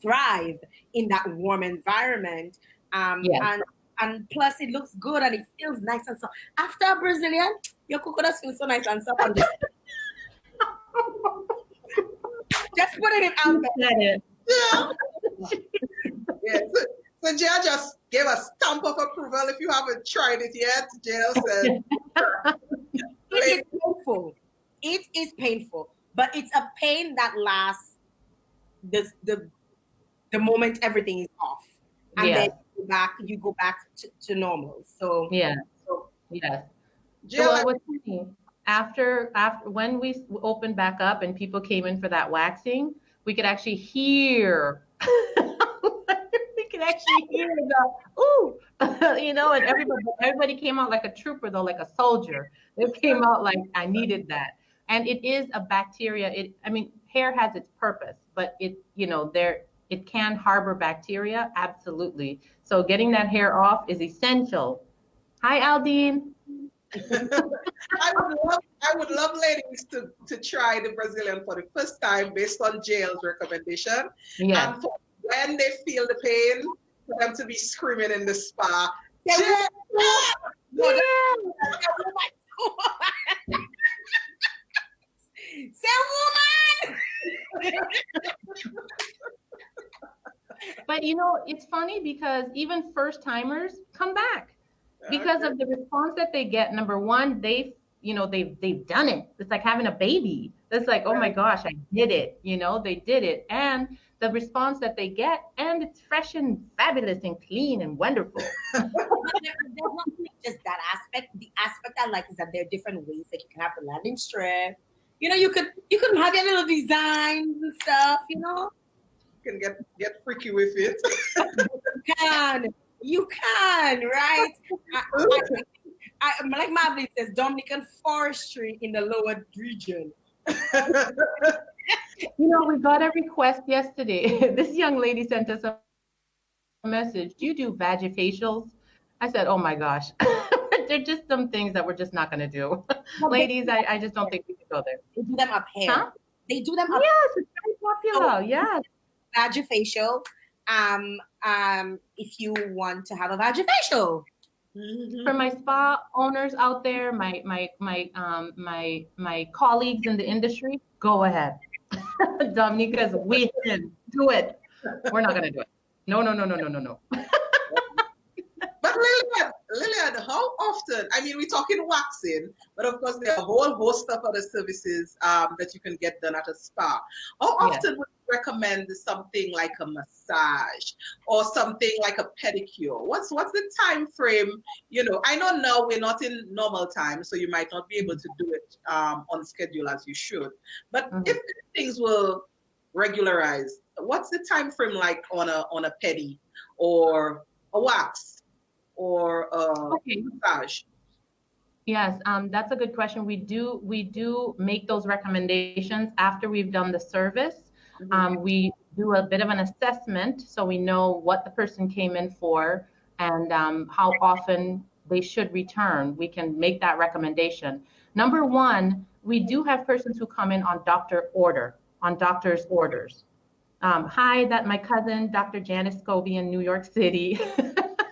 thrive in that warm environment. And plus it looks good and it feels nice and so. After a Brazilian, your coconut feels so nice and soft. Just putting it out there. Yeah. So Jael just gave a stamp of approval. If you haven't tried it yet, Jael said. It is painful. It is painful, but it's a pain that lasts the moment everything is off, and then you go back to normal. So yes. Jael, what's funny, after when we opened back up and people came in for that waxing, we could actually hear. Actually hear the ooh, and everybody came out like a trooper though, like a soldier. They came out like I needed that. And it is a bacteria. Hair has its purpose, but it can harbor bacteria, absolutely. So getting that hair off is essential. Hi, Aldine. I would love ladies to try the Brazilian for the first time based on Jael's recommendation. Yeah. And when they feel the pain, for them to be screaming in the spa. Say woman! But it's funny because even first timers come back because of the response that they get. Number one, they've done it. It's like having a baby. It's like, oh my gosh, I did it. They did it. And the response that they get, and it's fresh and fabulous and clean and wonderful. There's not just that aspect. The aspect I like is that there are different ways that you can have the landing strip. You could have your little designs and stuff. You can get freaky with it. You can, right? I like Marvin says, Dominican forestry in the lower region. We got a request yesterday. This young lady sent us a message. Do you do vagifacials? I said, oh my gosh. They're just some things that we're just not going to do. Ladies, I just don't think we can go there. They do them up here. Huh? They do them up. Yes, it's very popular. Yes. Vagifacial. If you want to have a vagifacial. For my spa owners out there, my colleagues in the industry, go ahead. Dominica's, we can do it. We're not gonna do it. No. But Lilian, how often? We're talking waxing, but of course there are a whole host of other services that you can get done at a spa. How often would you recommend something like a massage or something like a pedicure? What's the time frame? I know now we're not in normal time, so you might not be able to do it on schedule as you should. But if things will regularize, what's the time frame like on a pedi or a wax? Or massage? Yes, that's a good question. We do make those recommendations after we've done the service. We do a bit of an assessment so we know what the person came in for and how often they should return. We can make that recommendation. Number one, we do have persons who come in on doctor's orders. Hi, that my cousin, Dr. Janice Scobie in New York City.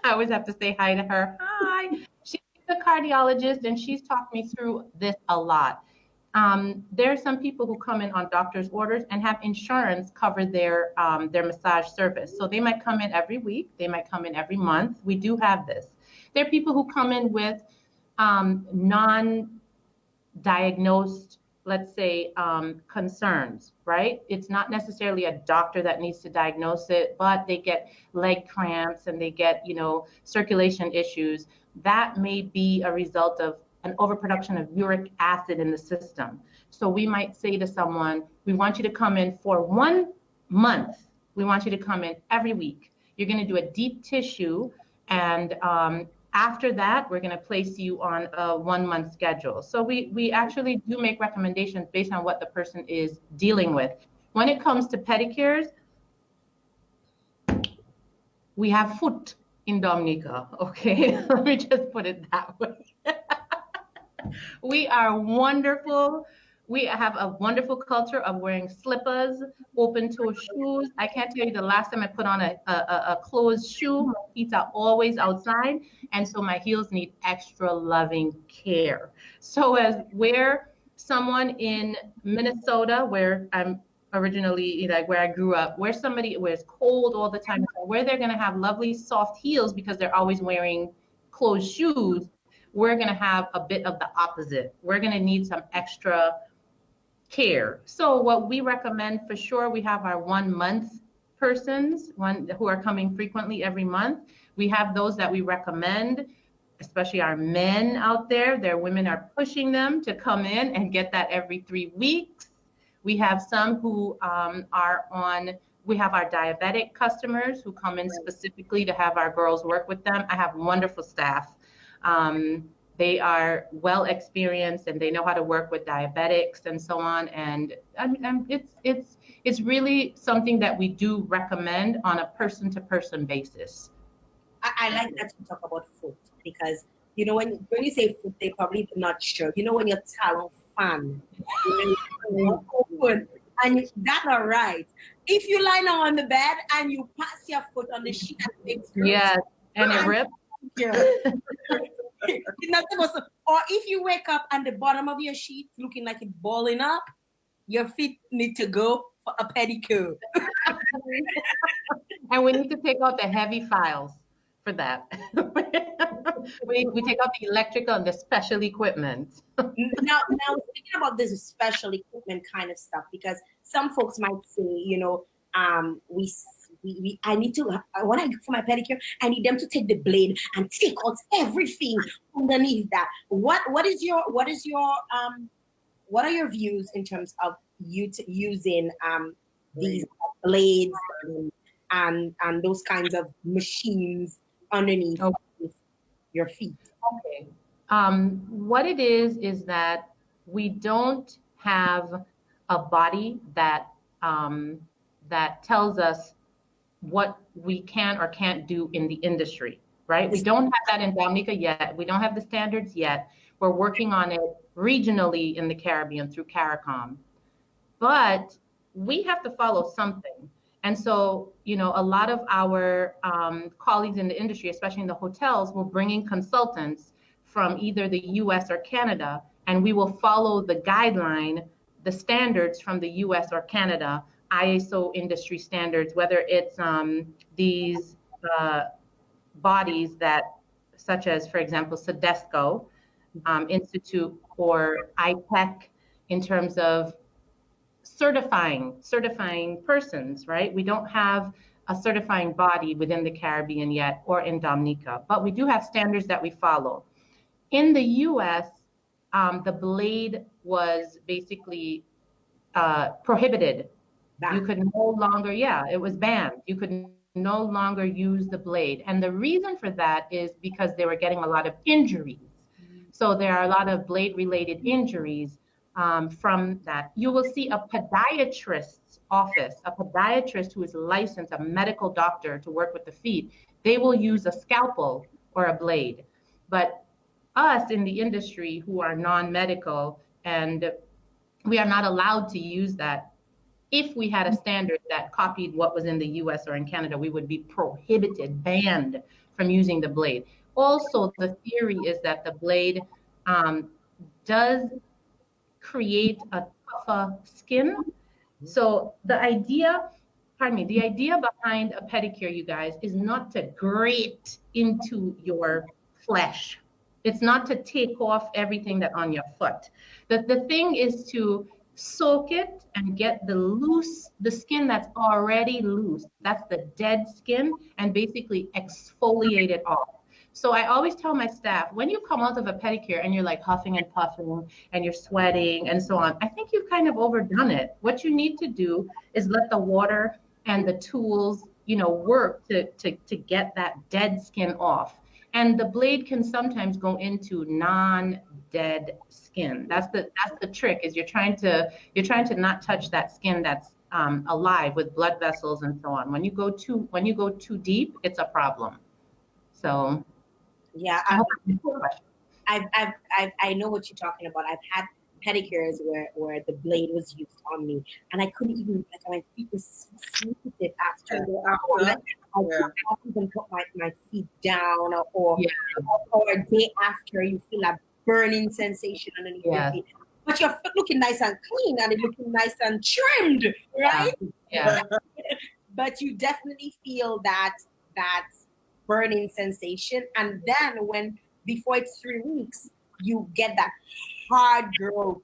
I always have to say hi to her. Hi. She's a cardiologist and she's talked me through this a lot. there are some people who come in on doctor's orders and have insurance cover their massage service. So they might come in every week, they might come in every month. We do have this. There are people who come in with non-diagnosed, let's say, concerns, right? It's not necessarily a doctor that needs to diagnose it, but they get leg cramps and they get, circulation issues. That may be a result of an overproduction of uric acid in the system. So we might say to someone, we want you to come in for 1 month. We want you to come in every week. You're going to do a deep tissue, and after that, we're going to place you on a 1 month schedule. So we actually do make recommendations based on what the person is dealing with. When it comes to pedicures, we have foot in Dominica, okay? Let me just put it that way. We are wonderful. We have a wonderful culture of wearing slippers, open toe shoes. I can't tell you the last time I put on a closed shoe. My feet are always outside, and so my heels need extra loving care. So as where someone in Minnesota, where I'm originally, where I grew up, where somebody wears cold all the time, where they're going to have lovely soft heels because they're always wearing closed shoes, we're going to have a bit of the opposite. We're going to need some extra care. So what we recommend for sure, we have our 1 month persons, who are coming frequently every month. We have those that we recommend, especially our men out there. Their women are pushing them to come in and get that every 3 weeks. We have some who we have our diabetic customers who come in specifically to have our girls work with them. I have wonderful staff. They are well experienced and they know how to work with diabetics and so on. And it's really something that we do recommend on a person-to-person basis. I like that you talk about foot because when you say foot, they probably not sure. When your talon fan, open, and that's all right. If you lie down on the bed and you pass your foot on the sheet, yes, and it rips. You're not supposed to. Or if you wake up and the bottom of your sheet looking like it's balling up, your feet need to go for a pedicure. And we need to take out the heavy files for that. we take out the electrical and the special equipment. Now thinking about this special equipment kind of stuff, because some folks might say, when I go for my pedicure, I need them to take the blade and take out everything underneath that. What are your views in terms of using these blades and those kinds of machines underneath your feet? Okay. What it is that we don't have a body that tells us what we can or can't do in the industry, right? We don't have that in Dominica yet. We don't have the standards yet. We're working on it regionally in the Caribbean through CARICOM. But we have to follow something. And so, a lot of our colleagues in the industry, especially in the hotels, will bring in consultants from either the US or Canada, and we will follow the guideline, the standards from the US or Canada, ISO industry standards, whether it's these bodies such as, for example, SEDESCO Institute or IPEC in terms of certifying persons, right? We don't have a certifying body within the Caribbean yet or in Dominica, but we do have standards that we follow. In the US, the blade was basically prohibited. You could no longer, it was banned. You could no longer use the blade. And the reason for that is because they were getting a lot of injuries. So there are a lot of blade-related injuries from that. You will see a podiatrist's office, a podiatrist who is licensed, a medical doctor to work with the feet. They will use a scalpel or a blade. But us in the industry who are non-medical, and we are not allowed to use that. If we had a standard that copied what was in the US or in Canada, we would be prohibited, banned from using the blade. Also, the theory is that the blade does create a tougher skin. So the idea behind a pedicure, you guys, is not to grate into your flesh. It's not to take off everything that on your foot. The thing is to soak it and get the skin that's already loose. That's the dead skin, and basically exfoliate it off. So I always tell my staff, when you come out of a pedicure and you're like huffing and puffing and you're sweating and so on, I think you've kind of overdone it. What you need to do is let the water and the tools, work to get that dead skin off. And the blade can sometimes go into non-dead skin. That's the trick, is you're trying to not touch that skin that's alive with blood vessels and so on. When you go too deep, it's a problem. So yeah, I know what you're talking about. I've had pedicures where the blade was used on me, and I couldn't even, like, my feet were so sensitive after. I couldn't even put my feet down, or a day after, you feel a burning sensation underneath your feet. But your foot looking nice and clean, and it looking nice and trimmed, right? Yeah. But you definitely feel that burning sensation, and then before it's 3 weeks, you get that hard growth.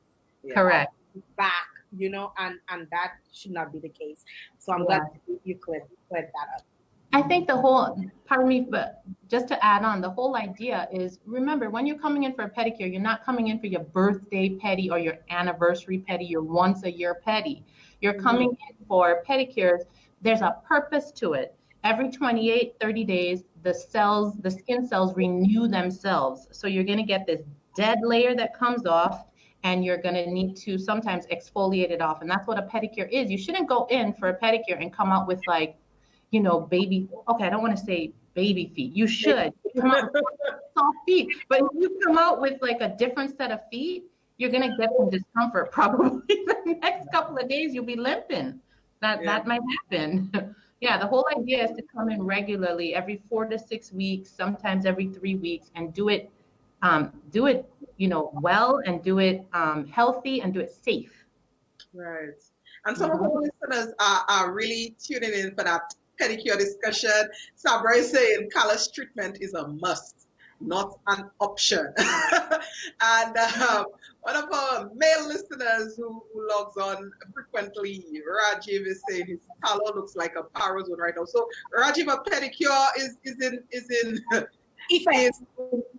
Correct. Back, and that should not be the case. So I'm glad you cleared that up. I think but just to add on, the whole idea is, remember, when you're coming in for a pedicure, you're not coming in for your birthday pedi or your anniversary pedi, your once a year pedi. You're coming in for pedicures. There's a purpose to it. Every 28, 30 days, the skin cells renew themselves. So you're going to get this dead layer that comes off, and you're going to need to sometimes exfoliate it off. And that's what a pedicure is. You shouldn't go in for a pedicure and come out with, like, baby. Okay, I don't want to say baby feet. You should come out with soft feet. But if you come out with like a different set of feet, you're going to get some discomfort probably the next couple of days. You'll be limping. That might happen. Yeah, the whole idea is to come in regularly, every 4 to 6 weeks, sometimes every 3 weeks, and do it well, and do it healthy, and do it safe. Right. And some of our listeners are really tuning in for that pedicure discussion. Sabra is saying callus treatment is a must, not an option. And one of our male listeners who logs on frequently, Rajiv, is saying his color looks like a parrot one right now. So Rajiv, a pedicure is in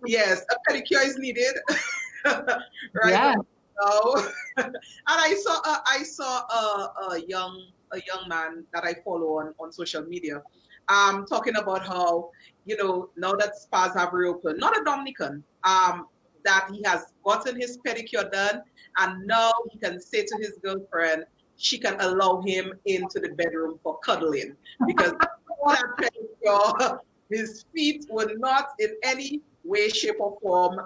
yes, a pedicure is needed. Right. Yeah. now. And I saw a young man that I follow on social media, talking about how, now that spas have reopened, not a Dominican, that he has gotten his pedicure done, and now he can say to his girlfriend, she can allow him into the bedroom for cuddling, because that pedicure, his feet were not in any way, shape, or form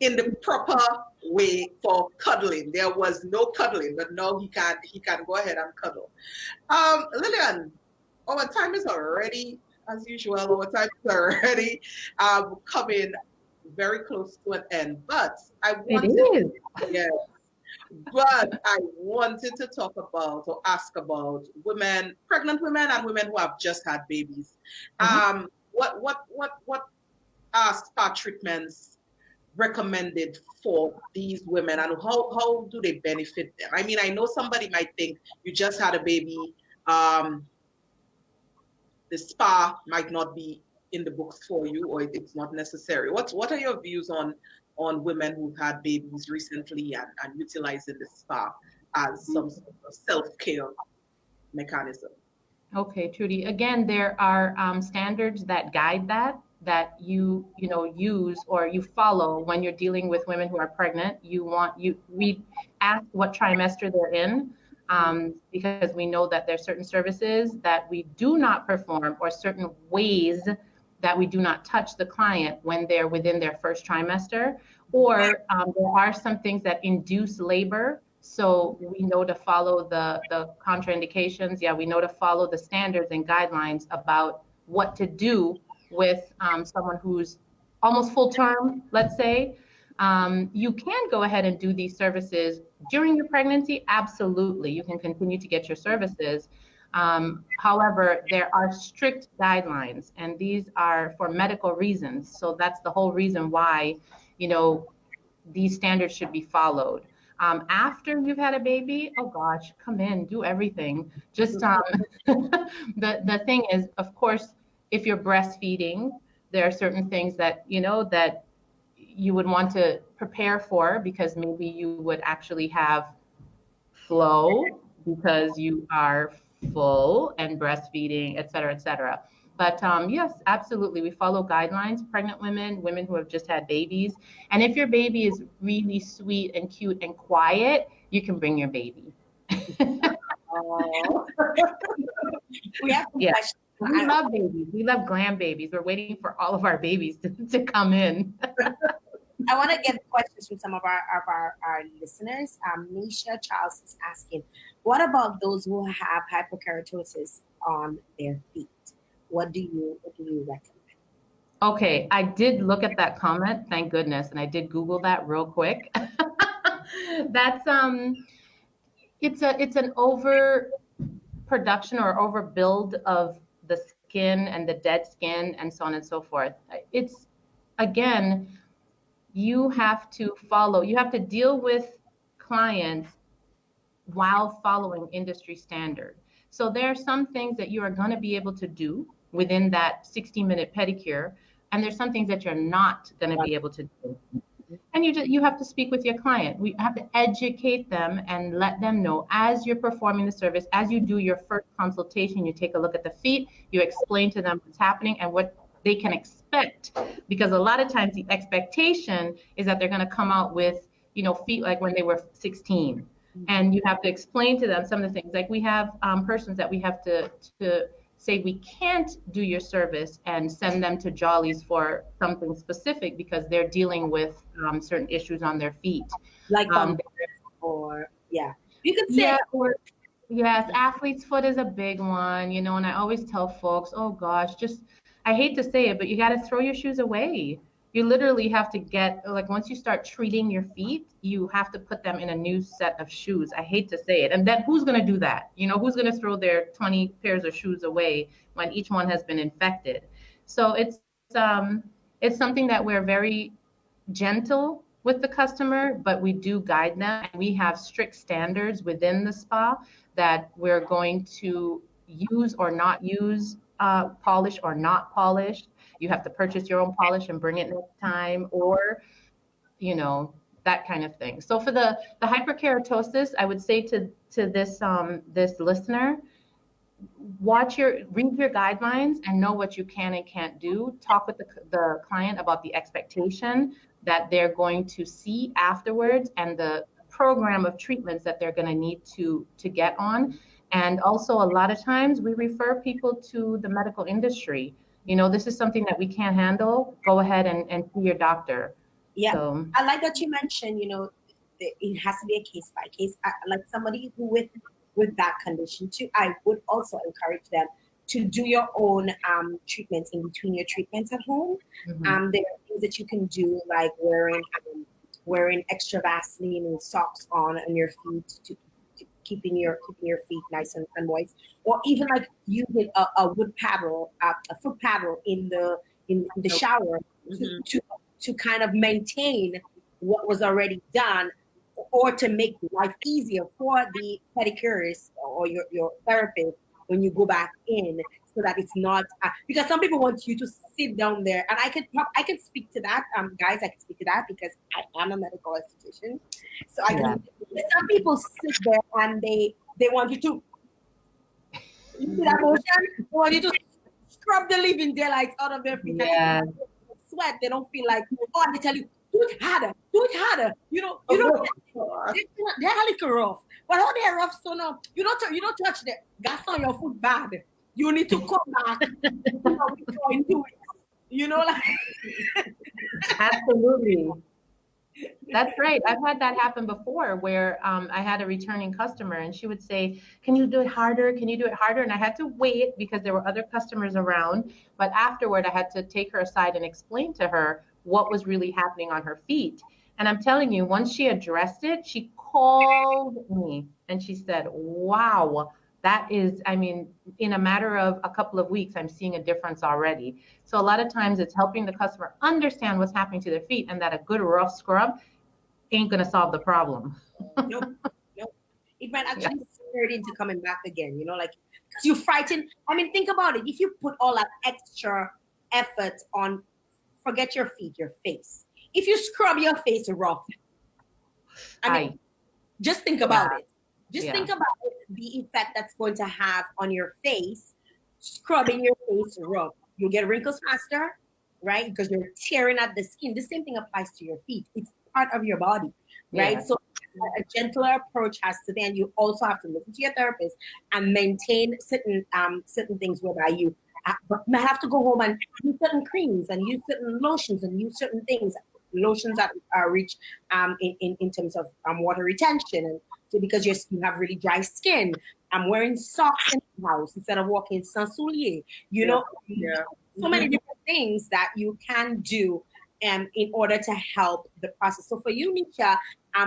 in the proper way for cuddling. There was no cuddling, but now he can go ahead and cuddle. Lilian, our time is already, as usual, coming very close to an end. But I wanted to talk about or ask about pregnant women and women who have just had babies. What are spa treatments recommended for these women, and how do they benefit them? I mean, I know somebody might think you just had a baby, the spa might not be in the books for you, or it's not necessary. What are your views on women who've had babies recently and utilizing the spa as some sort of self-care mechanism? Okay, Trudy. Again, there are standards that guide that you use or you follow when you're dealing with women who are pregnant. We ask what trimester they're in, because we know that there's certain services that we do not perform, or certain ways that we do not touch the client when they're within their first trimester, or there are some things that induce labor. So we know to follow the contraindications. Yeah, we know to follow the standards and guidelines about what to do with someone who's almost full term, let's say. You can go ahead and do these services during your pregnancy. Absolutely, you can continue to get your services. However, there are strict guidelines, and these are for medical reasons. So that's the whole reason why, you know, these standards should be followed. After you've had a baby, oh gosh, come in, do everything. Just the thing is, of course, if you're breastfeeding, there are certain things that that you would want to prepare for, because maybe you would actually have flow because you are full and breastfeeding, et cetera, et cetera. But yes, absolutely. We follow guidelines, pregnant women, women who have just had babies. And if your baby is really sweet and cute and quiet, you can bring your baby. Oh. We have some Yeah. questions. We love babies. We love Glam babies. We're waiting for all of our babies to come in. I want to get questions from some of our listeners. Nisha Charles is asking, what about those who have hyperkeratosis on their feet? What do you recommend? Okay, I did look at that comment, thank goodness, and I did Google that real quick. That's it's an overproduction or overbuild of the skin and the dead skin and so on and so forth. It's, again, you have to deal with clients while following industry standard. So there are some things that you are going to be able to do within that 60-minute pedicure, and there's some things that you're not going to be able to do. And you have to speak with your client. We have to educate them and let them know, as you're performing the service, as you do your first consultation, you take a look at the feet, you explain to them what's happening and what they can expect. Because a lot of times the expectation is that they're going to come out with, feet like when they were 16. And you have to explain to them some of the things. Like we have persons that we have to say we can't do your service and send them to Jolly's for something specific because they're dealing with certain issues on their feet. Like or yeah. You could say yes, athlete's foot is a big one, and I always tell folks, oh gosh, I hate to say it, but you got to throw your shoes away. You literally have to once you start treating your feet, you have to put them in a new set of shoes. I hate to say it. And then who's going to do that? Who's going to throw their 20 pairs of shoes away when each one has been infected? So it's something that we're very gentle with the customer, but we do guide them. And we have strict standards within the spa that we're going to use or not use, polish or not polish. You have to purchase your own polish and bring it next time, or, that kind of thing. So for the hyperkeratosis, I would say to this listener, read your guidelines and know what you can and can't do. Talk with the client about the expectation that they're going to see afterwards and the program of treatments that they're going to need to get on. And also, a lot of times we refer people to the medical industry. This is something that we can't handle. Go ahead and see your doctor. Yeah, so, I like that you mentioned, it has to be a case by case. Like somebody who with that condition too, I would also encourage them to do your own treatments in between your treatments at home. Mm-hmm. There are things that you can do, like wearing extra Vaseline and socks on your feet to keeping your feet nice and moist, or even like using a wood paddle, a foot paddle in the shower to kind of maintain what was already done, or to make life easier for the pedicurist or your therapist when you go back in, so that it's not because some people want you to sit down there, and I can speak to that, guys. I can speak to that because I am a medical esthetician, so I can. Some people sit there and they want you to. You see that motion? They want you to scrub the living daylights out of their feet. Yeah. Sweat. They don't feel like. Oh, and they tell you, do it harder. They're a little rough. But how they're rough, so no, you don't touch the gas on your foot bad. You need to come back before you do it. Like. Absolutely. That's right. I've had that happen before where I had a returning customer and she would say, can you do it harder? Can you do it harder? And I had to wait because there were other customers around. But afterward, I had to take her aside and explain to her what was really happening on her feet. And I'm telling you, once she addressed it, she called me and she said, wow, that is, I mean, in a matter of a couple of weeks, I'm seeing a difference already. So a lot of times it's helping the customer understand what's happening to their feet and that a good rough scrub ain't going to solve the problem. Nope. It might actually scare it into coming back again, like, because you're frightened. I mean, think about it. If you put all that extra effort on, forget your feet, your face. If you scrub your face rough, I mean, just think about it. Just think about the effect that's going to have on your face, scrubbing your face rough. You'll get wrinkles faster, right? Because you're tearing at the skin. The same thing applies to your feet. It's part of your body, right? So a gentler approach has to be, and you also have to listen to your therapist and maintain certain things whereby you might have to go home and use certain creams and use certain lotions and use certain things, lotions that are rich in terms of water retention, and so because you have really dry skin. I'm wearing socks in the house instead of walking sans souliers. So many different things that you can do in order to help the process. So for you, Misha,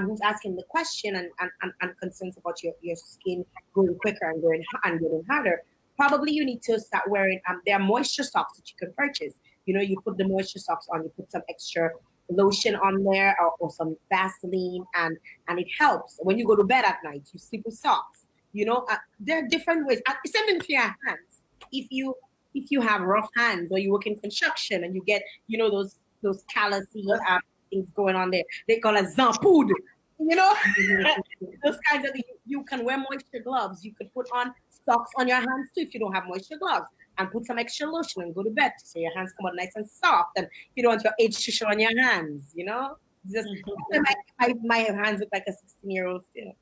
who's asking the question and concerns about your skin growing quicker and getting harder, probably you need to start wearing, there are moisture socks that you can purchase. You put the moisture socks on, you put some extra lotion on there or some Vaseline, and it helps. When you go to bed at night, you sleep with socks. There are different ways. Same thing for your hands. If you have rough hands or you work in construction and you get, those callousy things going on there, they call it zampoud. Those kinds of things. You can wear moisture gloves. You could put on socks on your hands too if you don't have moisture gloves, and put some extra lotion and go to bed so your hands come out nice and soft. And if you don't want your age to show on your hands, just my hands look like a 16-year-old still.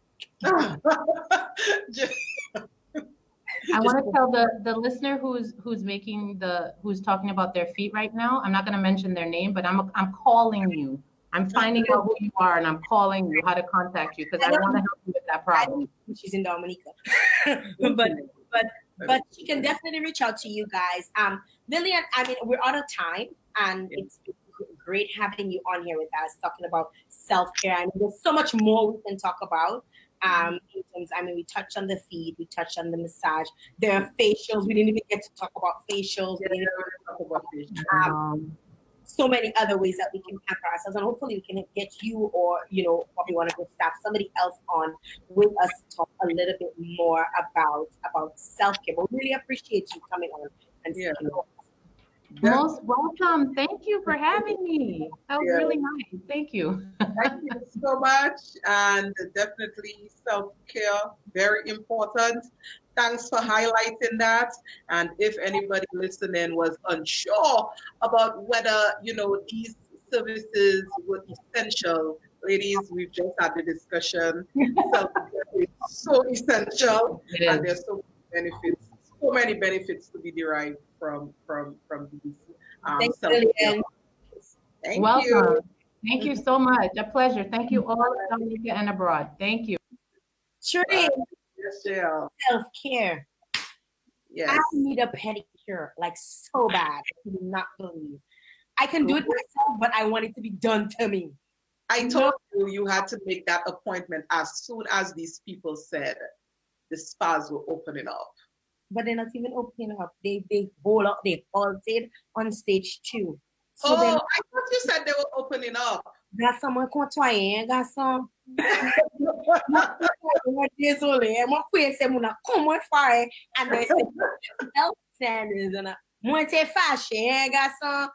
I want to tell the listener who's talking about their feet right now. I'm not going to mention their name, but I'm calling you. I'm finding out who you are, and I'm calling you how to contact you because I want to help you with that problem. She's in Dominica, but she can definitely reach out to you guys. Lilian, I mean, we're out of time, and it's great having you on here with us talking about self-care. I mean, there's so much more we can talk about. In terms, I mean, we touched on the feet, we touched on the massage. There are facials. We didn't even get to talk about facials. We didn't even talk about so many other ways that we can pamper ourselves, and hopefully we can get you or probably one of your staff, somebody else on with us to talk a little bit more about self-care. But we really appreciate you coming on and speaking. Most welcome. Thank you for having me. That was really nice. Thank you. Thank you so much. And definitely self-care, very important. Thanks for highlighting that. And if anybody listening was unsure about whether, these services were essential, ladies, we've just had the discussion. Self-care is so essential. And there's so many benefits to be derived from these. Thanks, Lilian. Welcome. You. Thank you so much. A pleasure. Thank you all in Dominica and abroad. Thank you. Sure is. Self-care. Yes. I need a pedicure, like so bad. I do not believe. I can do it myself, but I want it to be done to me. I told you had to make that appointment as soon as these people said the spas were opening up. But they're not even opening up. They halted on stage 2. So I thought you said they were opening up. Garçon, moi contoyen, garçon. Moi désolé, moi conhece mon comment faire and they say health standards and moi te fâché, garçon.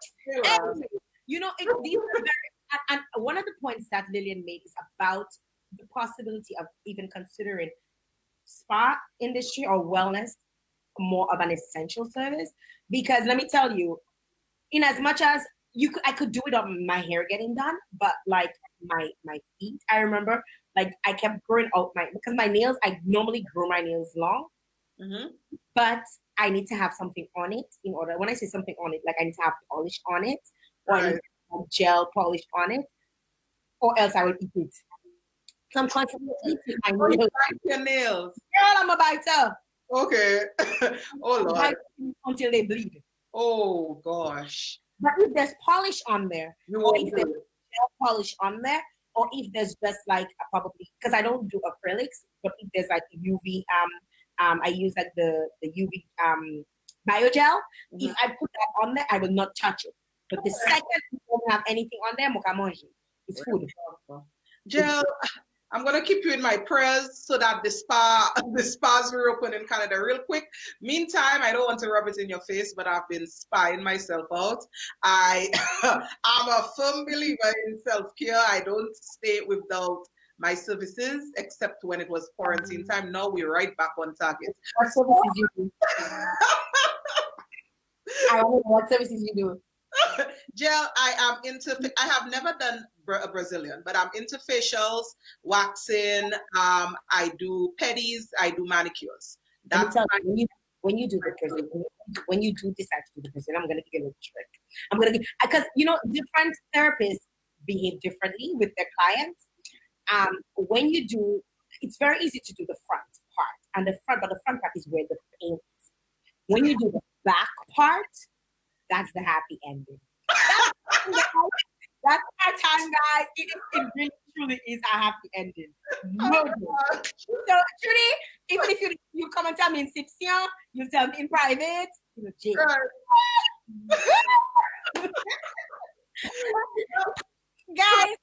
These are very, and one of the points that Lilian made is about the possibility of even considering spa industry or wellness more of an essential service, because let me tell you, in as much as I could do it on my hair getting done, but like my feet, I remember like I kept growing out because my nails, I normally grow my nails long, but I need to have something on it in order. When I say something on it, like I need to have polish on it, or I need to have gel polish on it, or else I will eat it. So I'm constantly eating my nails. Bite your nails. Girl, I'm a biter. Okay. Oh Lord. Until they bleed. Oh gosh. But if there's polish on there, or if there's gel polish on there, or if there's just like probably, because I don't do acrylics, but if there's like UV, I use like the UV biogel. If I put that on there, I will not touch it. But the second you don't have anything on there, it's food. Jael, I'm gonna keep you in my prayers so that the spas will open in Canada real quick. Meantime, I don't want to rub it in your face, but I've been spying myself out. I'm a firm believer in self-care. I don't stay without my services, except when it was quarantine time. Now we're right back on target. What services you do? I don't know what services you do. Jael, I have never done a Brazilian, but I'm into facials, waxing. I do pedis, I do manicures. That's when you do the Brazilian, when you do decide to do the Brazilian, I'm gonna give you a little trick. Because different therapists behave differently with their clients. When you do, it's very easy to do the front part, but the front part is where the pain is. When you do the back part, that's the happy ending. That's my time, guys. It really truly is a happy ending. No. So, Trudy, even if you come and tell me in section, you tell me in private, Jay. Guys,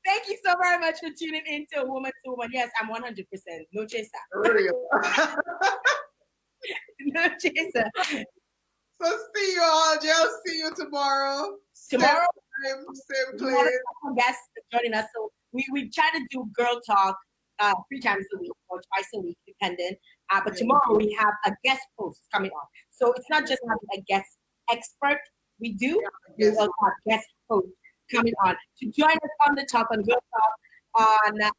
thank you so very much for tuning in to Woman2Woman. Yes, I'm 100%. No chaser. No chaser. So see you all, Jael. See you tomorrow. Tomorrow, same place. Guests joining us. So we try to do girl talk 3 times a week or twice a week, depending. But tomorrow we have a guest host coming on. So it's not just having a guest expert. We also have guest host coming on to join us on the talk on girl talk on that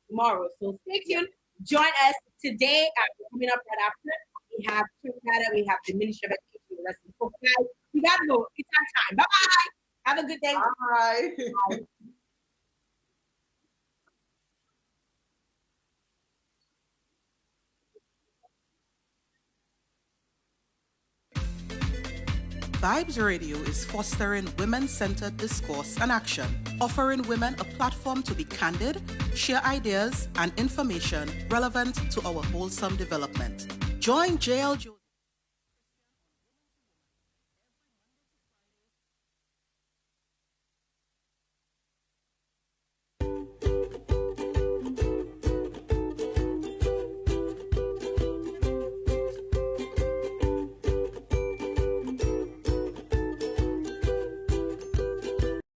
tomorrow. So stay tuned. Join us today. Coming up right after. We have Trinidad, we have the Ministry of Education, the rest of the folks. Guys, we gotta go. It's our time. Bye-bye. Have a good day. Bye. Vibes Radio is fostering women-centered discourse and action, offering women a platform to be candid, share ideas and information relevant to our wholesome development. Join Jael Joseph